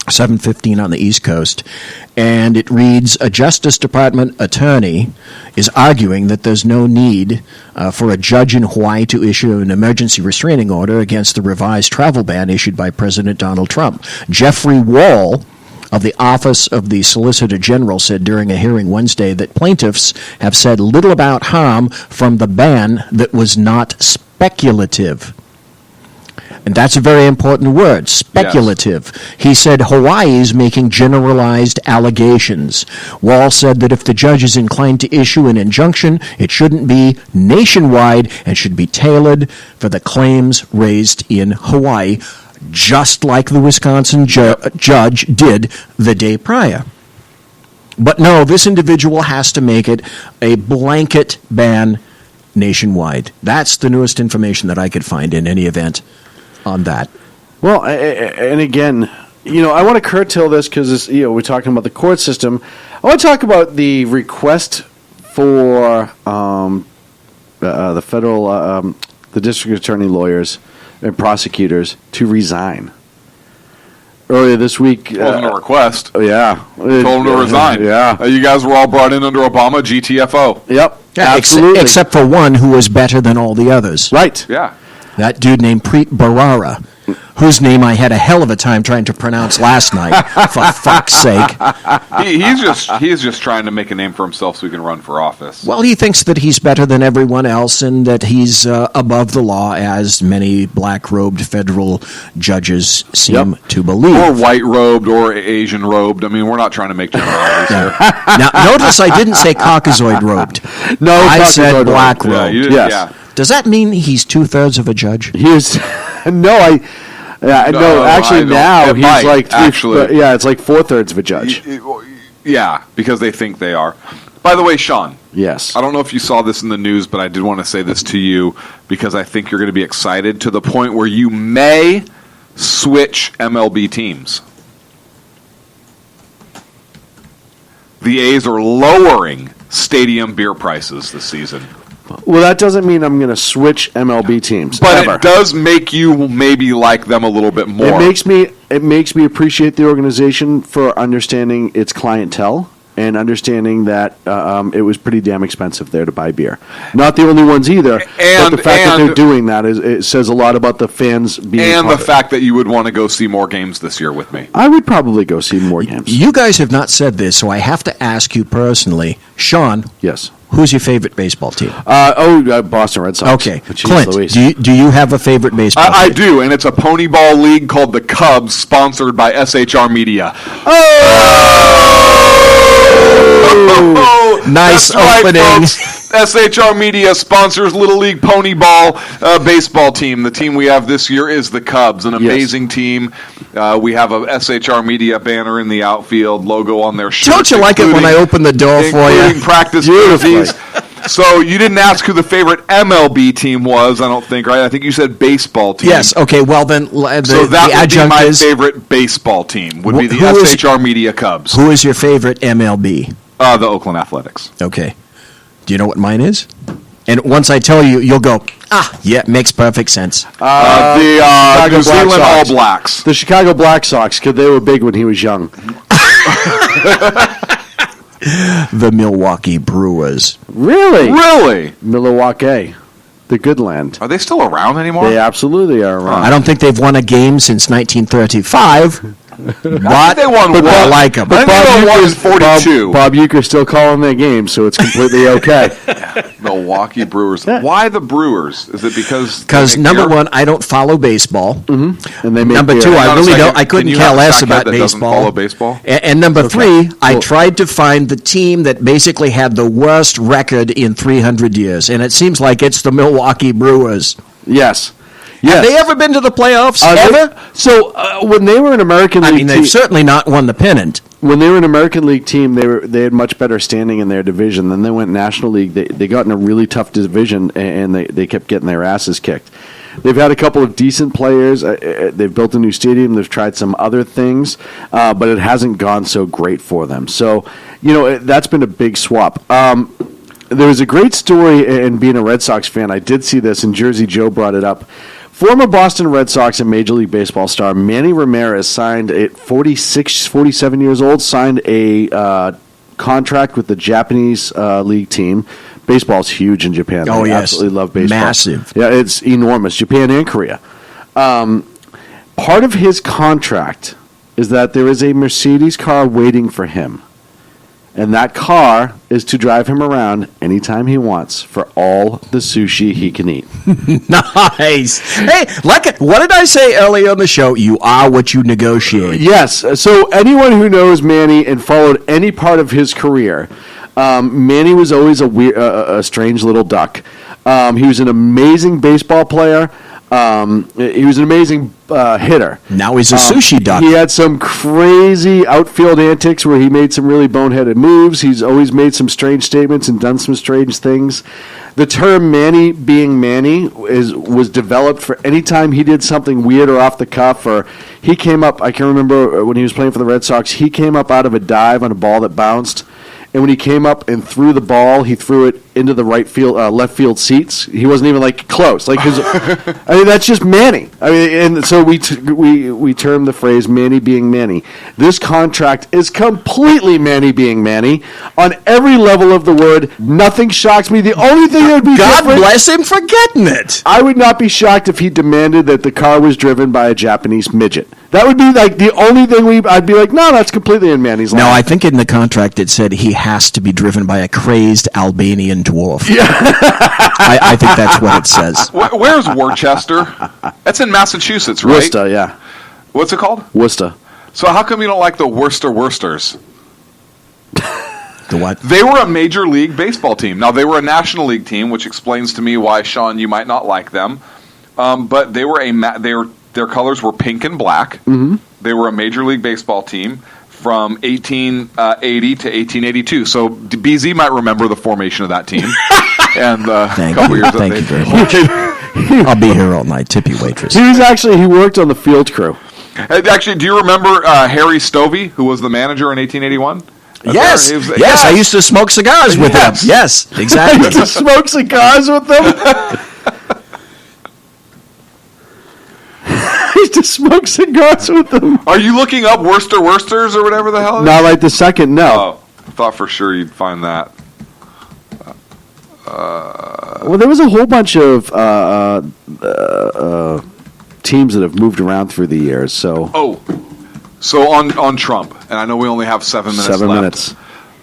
7:15 on the East Coast, and it reads, a Justice Department attorney is arguing that there's no need for a judge in Hawaii to issue an emergency restraining order against the revised travel ban issued by President Donald Trump. Jeffrey Wall of the Office of the Solicitor General said during a hearing Wednesday that plaintiffs have said little about harm from the ban that was not speculative. And that's a very important word, speculative. Yes. He said Hawaii is making generalized allegations. Wall said that if the judge is inclined to issue an injunction, it shouldn't be nationwide and should be tailored for the claims raised in Hawaii, just like the Wisconsin judge did the day prior. But no, this individual has to make it a blanket ban nationwide. That's the newest information that I could find in any event on that. Well, and again, I want to curtail this because we're talking about the court system. I want to talk about the request for the federal, the district attorney lawyers and prosecutors to resign. Earlier this week... It wasn't a request. Yeah. Told them to resign. Yeah. You guys were all brought in under Obama, GTFO. Yep. Yeah, absolutely. Except for one who was better than all the others. Right. Yeah. That dude named Preet Bharara, whose name I had a hell of a time trying to pronounce last night, for fuck's sake. He's just trying to make a name for himself so he can run for office. Well, he thinks that he's better than everyone else and that he's above the law, as many black-robed federal judges seem to believe. Or white-robed or Asian-robed. I mean, we're not trying to make generalities here. Now, notice I didn't say Caucasoid-robed. No, I said black-robed. Yeah, you did, Yes. Yeah. Does that mean he's 2/3 of a judge? He's no, actually now he's might, like it's like 4/3 of a judge. Yeah, because they think they are. By the way, Sean. Yes. I don't know if you saw this in the news, but I did want to say this to you because I think you're going to be excited to the point where you may switch MLB teams. the A's are lowering stadium beer prices this season. Well, that doesn't mean I'm going to switch MLB teams. But ever. it does make you maybe like them a little bit more. It makes me appreciate the organization for understanding its clientele and understanding that it was pretty damn expensive there to buy beer. Not the only ones either, but the fact that they're doing that it says a lot about the fans being and part the of fact that you would want to go see more games this year with me. I would probably go see more games. You guys have not said this, so I have to ask you personally. Sean. Yes. Who's your favorite baseball team? Boston Red Sox. Okay. Jeez Clint, Louise. do you have a favorite baseball team? I do, and it's a pony ball league called the Cubs, sponsored by SHR Media. Oh! Nice That's opening. Right, folks. SHR Media sponsors Little League Pony Ball baseball team. The team we have this year is the Cubs, an amazing team. We have a SHR Media banner in the outfield, logo on their shirt. Don't you like it when I open the door for you? Including practice jerseys. So you didn't ask who the favorite MLB team was, I don't think, right? I think you said baseball team. Yes. Okay. Well, then So that the would be adjunct my is favorite baseball team, would be the who is- SHR Media Cubs. Who is your favorite MLB? The Oakland Athletics. Okay. Do you know what mine is? And once I tell you, you'll go, yeah, makes perfect sense. The New Zealand All Blacks. The Chicago Black Sox, because they were big when he was young. The Milwaukee Brewers. Really? Really? Milwaukee. The good land. Are they still around anymore? They absolutely are around. I don't think they've won a game since 1935. But they won but one. I like them. I think they won in 42. Bob Uecker still calling their games, so it's completely okay. Milwaukee Brewers. Why the Brewers? Is it because they make number beer? one, I don't follow baseball. Mm-hmm. And they make Number beer. two, Hang I on a really second. don't. I Can couldn't you care have a less sackhead about that doesn't baseball. follow baseball? And number three, I Well- tried to find the team that basically had the worst record in 300 years, and it seems like it's the Milwaukee Brewers. Yes. Have they ever been to the playoffs? Ever? So when they were an American League I mean, they've team, certainly not won the pennant. when they were an American League team, they had much better standing in their division. Then they went National League. They got in a really tough division, and they kept getting their asses kicked. They've had a couple of decent players. They've built a new stadium. They've tried some other things, but it hasn't gone so great for them. So, that's been a big swap. There was a great story, and being a Red Sox fan, I did see this, and Jersey Joe brought it up. Former Boston Red Sox and Major League Baseball star Manny Ramirez signed at 47 years old, signed a contract with the Japanese league team. Baseball's huge in Japan. Oh, They yes. absolutely love baseball. Massive. Yeah, it's enormous. Japan and Korea. Part of his contract is that there is a Mercedes car waiting for him. And that car is to drive him around anytime he wants for all the sushi he can eat. Nice. Hey, what did I say earlier on the show? You are what you negotiate. Yes. So anyone who knows Manny and followed any part of his career, Manny was always a strange little duck. He was an amazing baseball player. He was an amazing hitter. Now he's a sushi duck. He had some crazy outfield antics where he made some really boneheaded moves. He's always made some strange statements and done some strange things. The term Manny being Manny was developed for any time he did something weird or off the cuff, or he came up, I can remember when he was playing for the Red Sox, he came up out of a dive on a ball that bounced. And when he came up and threw the ball, he threw it into the left field seats. He wasn't even close. That's just Manny. And so we term the phrase "Manny being Manny." This contract is completely Manny being Manny on every level of the word. Nothing shocks me. The only thing that would be God different, bless him for getting it. I would not be shocked if he demanded that the car was driven by a Japanese midget. That would be the only thing I'd be like, no, that's completely in Manny's line. No, I think in the contract it said he has to be driven by a crazed Albanian dwarf. Yeah. I think that's what it says. Where's Worcester? That's in Massachusetts, right? Worcester, yeah. What's it called? Worcester. So how come you don't like the Worcesters? The what? They were a Major League Baseball team. Now, they were a National League team, which explains to me why, Sean, you might not like them. But they were their colors were pink and black. Mm-hmm. They were a Major League Baseball team from 1880 to 1882. So BZ might remember the formation of that team. And a couple years Thank you very much. I'll be here all night. Tip you, waitress. He worked on the field crew. Actually, do you remember Harry Stovey, who was the manager in 1881? Yes, He was- yes, I used to smoke cigars with them. Yes, I exactly. used to smoke cigars with them. I used to smoke cigars with them. Are you looking up Worsters or whatever the hell? it is? Not right this second, no. Oh, I thought for sure you'd find that. Well, there was a whole bunch of teams that have moved around through the years. So So on Trump, and I know we only have 7 minutes 7 left. minutes.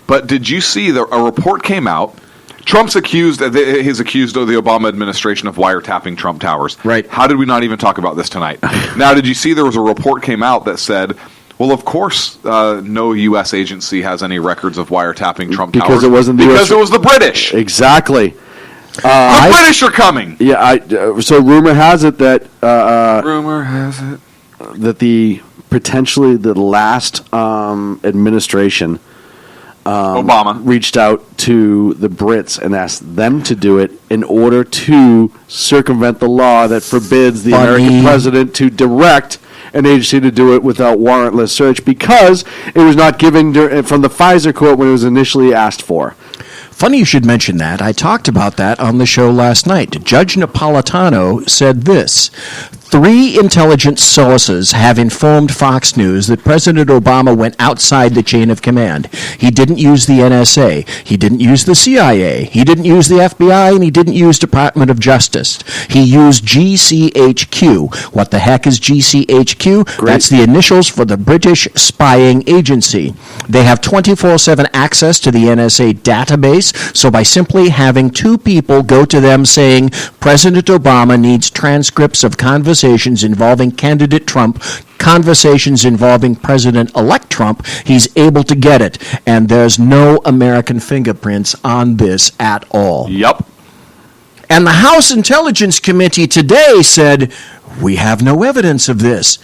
But did you see a report came out? Trump's accused of the Obama administration of wiretapping Trump Towers. Right. How did we not even talk about this tonight? Now, did you see there was a report came out that said, well, of course, no U.S. agency has any records of wiretapping Trump Towers. Because it wasn't the because US it was the British. Exactly. The British are coming. Yeah, so rumor has it that Rumor has it that potentially the last administration Obama reached out to the Brits and asked them to do it in order to circumvent the law that forbids the American president to direct an agency to do it without warrantless search because it was not given from the FISA court when it was initially asked for. Funny you should mention that. I talked about that on the show last night. Judge Napolitano said this. 3 intelligence sources have informed Fox News that President Obama went outside the chain of command. He didn't use the NSA. He didn't use the CIA. He didn't use the FBI, and he didn't use Department of Justice. He used GCHQ. What the heck is GCHQ? Great. That's the initials for the British Spying Agency. They have 24/7 access to the NSA database, so by simply having 2 people go to them saying, President Obama needs transcripts of conversations involving candidate Trump, conversations involving President-elect Trump, he's able to get it. And there's no American fingerprints on this at all. Yep. And the House Intelligence Committee today said, we have no evidence of this.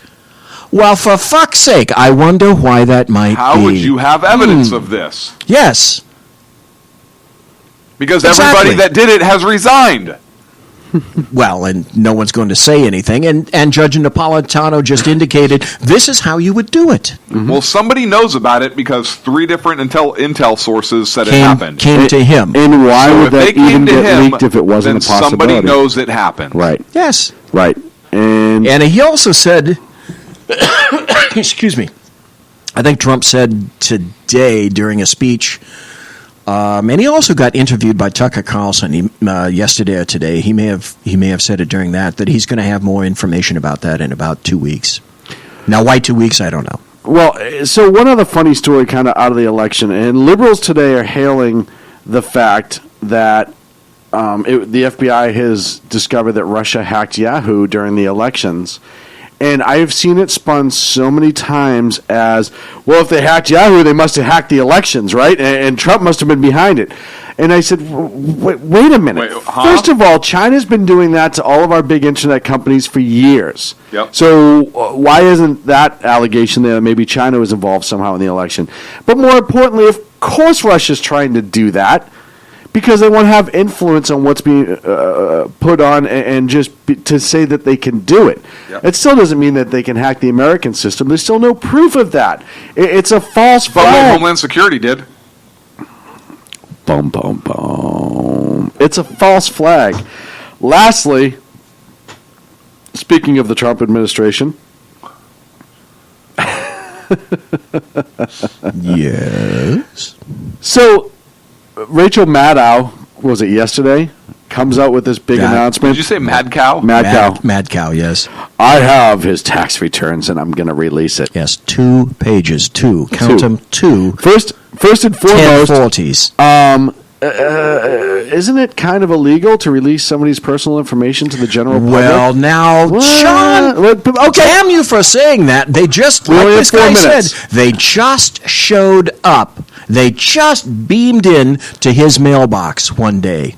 Well, for fuck's sake, I wonder why that might be. How would you have evidence of this? Yes. Because Exactly. everybody that did it has resigned. Well, and no one's going to say anything. And Judge Napolitano just indicated this is how you would do it. Well, somebody knows about it because 3 different intel sources said it happened. Came to him. And why So would if that they came even to get him, leaked if it wasn't then a possibility? somebody knows it happened. Right. Yes. Right. And he also said, excuse me, I think Trump said today during a speech, and he also got interviewed by Tucker Carlson yesterday or today. He may have said it during that he's going to have more information about that in about 2 weeks. Now, why 2 weeks? I don't know. Well, so one other funny story kind of out of the election, and liberals today are hailing the fact that the FBI has discovered that Russia hacked Yahoo during the elections. And I have seen it spun so many times as, well, if they hacked Yahoo, they must have hacked the elections, right? And Trump must have been behind it. And I said, wait a minute. First of all, China's been doing that to all of our big internet companies for years. Yep. So why isn't that allegation there? Maybe China was involved somehow in the election. But more importantly, of course Russia's trying to do that because they want to have influence on what's being put on and just to say that they can do it. Yep. It still doesn't mean that they can hack the American system. There's still no proof of that. It's a false But flag. what Homeland Security did. Boom, boom, boom. It's a false flag. Lastly, speaking of the Trump administration. Yes. So, Rachel Maddow, was it yesterday, comes out with this big announcement. Did you say Mad Cow? Mad Cow. Mad Cow, yes. I have his tax returns, and I'm going to release it. Yes, 2 pages, 2. Count them, 2. First and foremost, 1040s. Isn't it kind of illegal to release somebody's personal information to the general public? Well, now, John, damn you for saying that. They just, We like only this have 4 guy minutes. said, they just showed up. They just beamed in to his mailbox one day.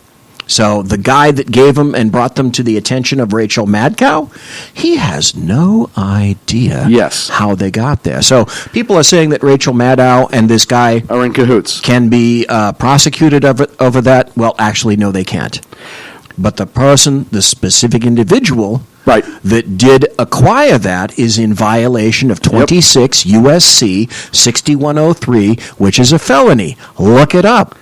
So the guy that gave them and brought them to the attention of Rachel Madcow, he has no idea how they got there. So people are saying that Rachel Maddow and this guy are in cahoots. Can be prosecuted over that. Well, actually, no, they can't. But the person, the specific individual, that did acquire that is in violation of 26 USC 6103, which is a felony. Look it up.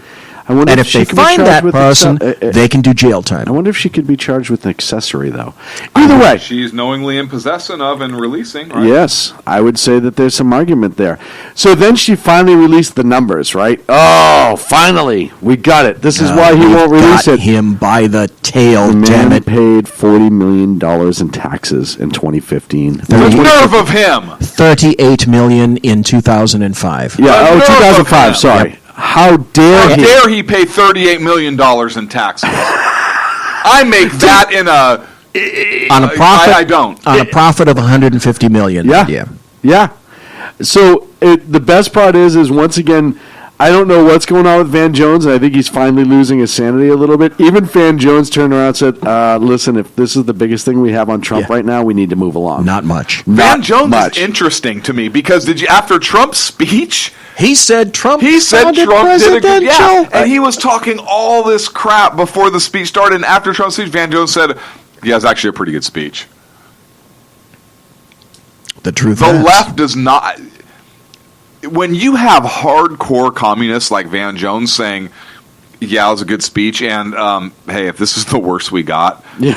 And if they find that person, they can do jail time. I wonder if she could be charged with an accessory, though. Either way. She's knowingly in possession of and releasing, right? Yes, I would say that there's some argument there. So then she finally released the numbers, right? Oh, finally, we got it. This is why he won't release it. Him by the tail, the damn man it. paid $40 million in taxes in 2015. The nerve of him! $38 million in 2005. Yeah, 2005, sorry. How dare he pay $38 million in taxes? I make that in on a profit. I don't. On a profit of $150 million. Yeah. So the best part is once again, I don't know what's going on with Van Jones, and I think he's finally losing his sanity a little bit. Even Van Jones turned around and said, listen, if this is the biggest thing we have on Trump right now, we need to move along. Not much. Van Jones is interesting to me because after Trump's speech, he said Trump did a good, presidential. and he was talking all this crap before the speech started, and after Trump's speech, Van Jones said, yeah, it's actually a pretty good speech. The truth The left does not... When you have hardcore communists like Van Jones saying, yeah, it was a good speech, and hey, if this is the worst we got, we're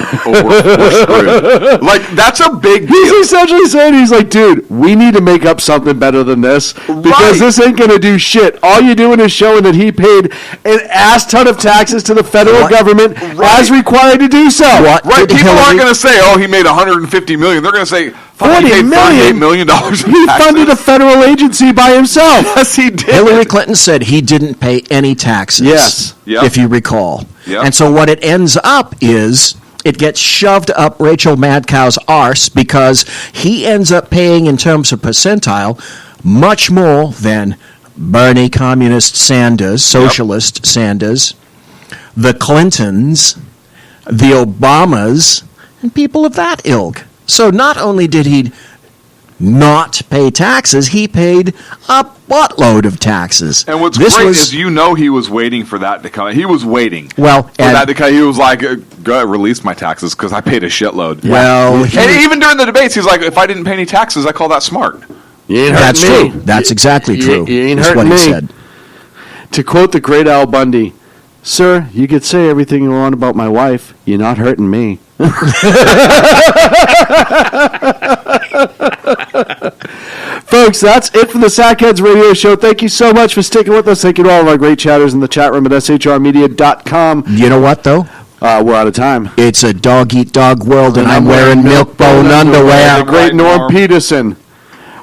screwed. Like, that's a big deal. He's essentially saying, he's like, dude, we need to make up something better than this, because this ain't going to do shit. All you're doing is showing that he paid an ass ton of taxes to the federal government as required to do so. Right, people aren't going to say, oh, he made $150 million. They're going to say, $48 million. He funded a federal agency by himself. Yes, he did. Hillary Clinton said he didn't pay any taxes. Yes. Yep. If you recall. Yep. And so what it ends up is it gets shoved up Rachel Madcow's arse because he ends up paying, in terms of percentile, much more than Bernie Communist Sanders, Socialist Sanders, the Clintons, the Obamas, and people of that ilk. So not only did he not pay taxes, he paid a buttload of taxes. And what's great is he was waiting for that to come. He was waiting for that to come. He was like, go ahead, release my taxes because I paid a shitload. Well, and even during the debates, he's like, if I didn't pay any taxes, I call that smart. That's true. That's exactly true. You ain't That's hurting what he me. said. To quote the great Al Bundy, sir, you could say everything you want about my wife. You're not hurting me. Folks, that's it for the Sackheads Radio Show. Thank you so much for sticking with us. Thank you to all of our great chatters in the chat room at shrmedia.com. You know what, though? We're out of time. It's a dog-eat-dog world, and I'm wearing milk-bone underwear. The great Norm Peterson.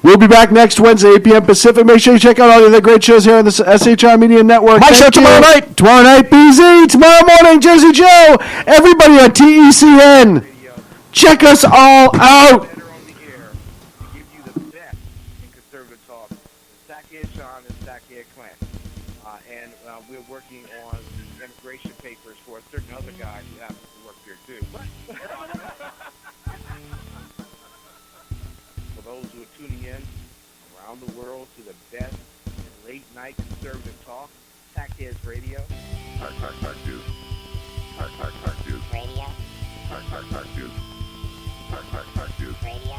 We'll be back next Wednesday, 8 p.m. Pacific. Make sure you check out all the other great shows here on the SHR Media Network. My show tomorrow night. Tomorrow night, BZ. Tomorrow morning, Jersey Joe. Everybody on TECN. Check us all out. We're working on the immigration papers for a certain other guy who happens to work here too. For those who are tuning in around the world to the best late night conservative talk, Sackheads Radio. Dude. Dude. Radio. Dude. Dude. Radio.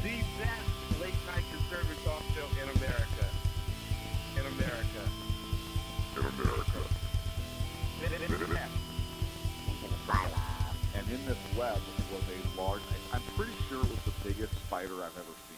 The best late night conservative talk show in America. In America. And in this web was a large, I'm pretty sure it was the biggest spider I've ever seen.